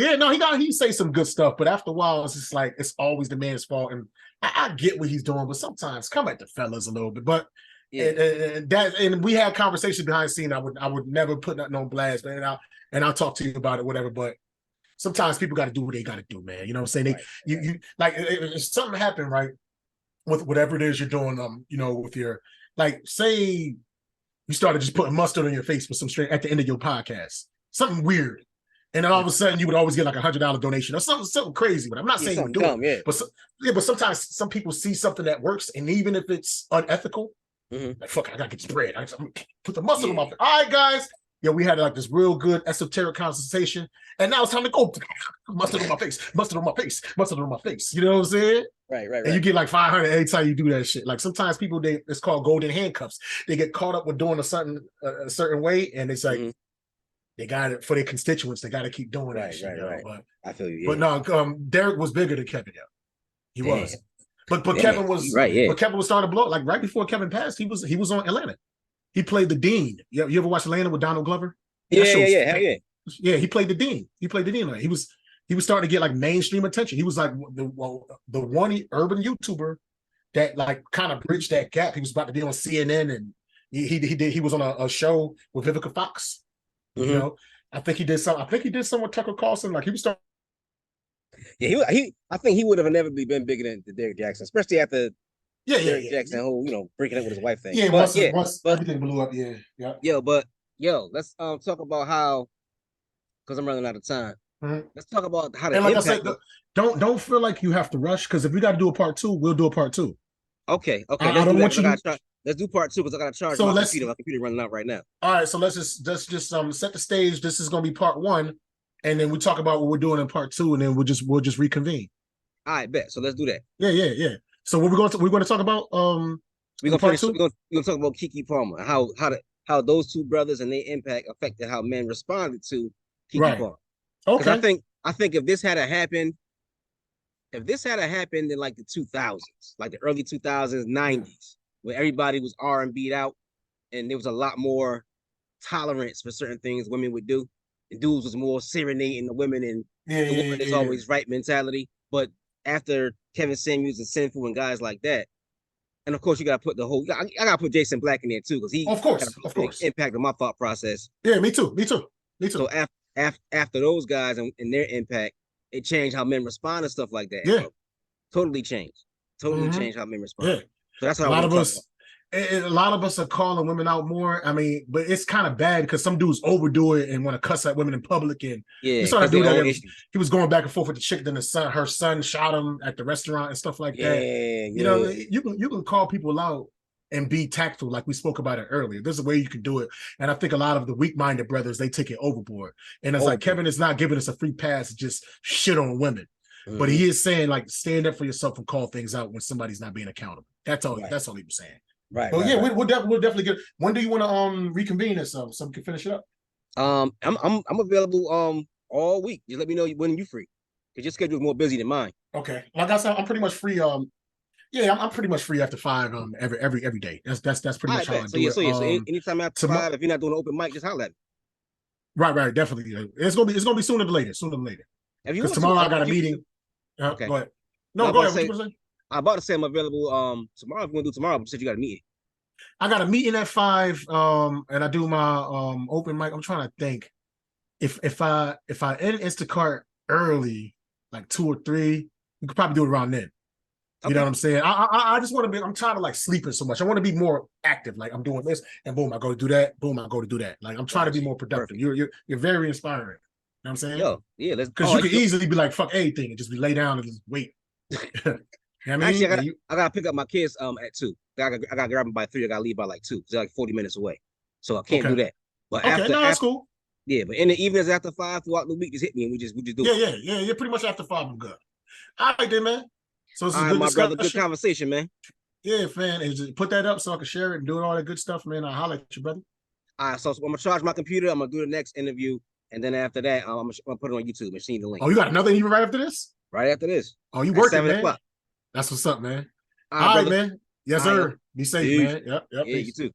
he say some good stuff, but after a while, it's just like it's always the man's fault. And I get what he's doing, but sometimes come at the fellas a little bit. But and we had conversations behind the scene. I would never put nothing on blast, man. And I'll talk to you about it, whatever. But sometimes people got to do what they got to do, man. You know what I'm saying? You like if something happened, right, with whatever it is you're doing, with your, like, say you started just putting mustard on your face with some straight at the end of your podcast. Something weird, and then all of a sudden you would always get like $100 donation or something crazy. But I'm not saying you do it. But sometimes some people see something that works, and even if it's unethical, like fuck, I gotta get this bread. I put the muscle on my face. All right, guys, Yeah, we had like this real good esoteric conversation, and now it's time to go. Mustard on my face, mustard on my face, mustard on my face. You know what I'm saying? Right. And you get like 500 every time you do that shit. Like sometimes people, it's called golden handcuffs. They get caught up with doing a certain way, and it's like they got it for their constituents. They got to keep doing that shit. Right. But I feel you. But no, Derek was bigger than Kevin. Yeah, he was. But Kevin was right. Yeah. But Kevin was starting to blow. Like right before Kevin passed, he was on Atlanta. He played the dean. You ever watch Atlanta with Donald Glover? Yeah. Hell yeah. Yeah, he played the dean. Like, he was starting to get like mainstream attention. He was like the one urban YouTuber that like kind of bridged that gap. He was about to be on CNN, and he was on a show with Vivica Fox. You know, I think he did some with Tucker Carlson. Like he was starting. Yeah, I think he would have inevitably been bigger than Derrick Jackson, especially after Derrick Jackson whole breaking up with his wife thing. Yeah, once everything blew up. Yeah. Let's talk about how, because I'm running out of time. Let's talk about how and like I said, don't feel like you have to rush, because if we got to do a part 2, we'll do a part 2. Okay. I don't want you to. Let's do part 2 because I got to charge my computer. My computer running out right now. All right, so let's just set the stage. This is going to be part 1, and then we talk about what we're doing in part 2, and then we'll just reconvene. All right, bet. So let's do that. Yeah. So what we're going to talk about? We're gonna talk about Keke Palmer, how those two brothers and their impact affected how men responded to Keke Palmer. Okay. I think if this had happened in like the 2000s, like the early 2000s, 90s, where everybody was R&B'd out and there was a lot more tolerance for certain things women would do, and dudes was more serenading the women and the woman is always right mentality. But after Kevin Samuels and Sinful and guys like that, and of course you got to put I got to put Jason Black in there too, because he of course impacted my thought process. Yeah, me too. So after those guys and their impact, it changed how men respond to stuff like that. Yeah, totally changed how men respond. Yeah, so that's how a lot of us are calling women out more. I mean, but it's kind of bad because some dudes overdo it and want to cuss at women in public. And you saw that dude that he was going back and forth with the chick. Then her son shot him at the restaurant and stuff like that. You know, you can call people out and be tactful, like we spoke about it earlier. There's a way you can do it, and I think a lot of the weak-minded brothers, they take it overboard. And it's like Kevin is not giving us a free pass to just shit on women, but he is saying like stand up for yourself and call things out when somebody's not being accountable. That's all. That's all he was saying. Right. But we'll definitely get. When do you want to reconvene this so we can finish it up? I'm available all week. Just let me know when you're free, because your schedule is more busy than mine. Okay. Like I said, I'm pretty much free. I'm pretty much free after 5 every day. That's pretty much how I do it. So anytime after 5, if you're not doing an open mic, just holler at me. Right, definitely. It's gonna be sooner than later. Because tomorrow I got a meeting. Okay. Go ahead. No, go ahead. What you want to say? I'm about to say I'm available tomorrow. If you want to do tomorrow, but you said you got a meeting. I got a meeting at 5, and I do my open mic. I'm trying to think if I end Instacart early, like 2 or 3, we could probably do it around then. You know what I'm saying? I just want to be. I'm tired of like sleeping so much. I want to be more active. Like I'm doing this, and boom, I go to do that. Boom, I go to do that. Like I'm trying to be more productive. You're very inspiring. You know what I'm saying? Yo, yeah, because you could easily be like fuck everything and just be lay down and just wait. You know what I mean? Actually, I gotta pick up my kids at 2. I gotta grab them by 3. I gotta leave by like 2. They're like 40 minutes away, so I can't do that. But that's cool. Yeah, but in the evenings after 5 throughout the week, just hit me and we just do it. Yeah. You're pretty much after 5. I'm good. All right, then, man. So this is all right, my brother. Good conversation, man. Yeah, man. Just put that up so I can share it and do all that good stuff, man. I'll holler at you, brother. All right, so I'm gonna charge my computer. I'm gonna do the next interview, and then after that, I'm gonna put it on YouTube and see the link. Oh, you got another interview right after this? Right after this. Oh, you working, man? 7 o'clock. That's what's up, man. All right, man. Yes, sir. Be safe, man. Yep. Yeah, you too.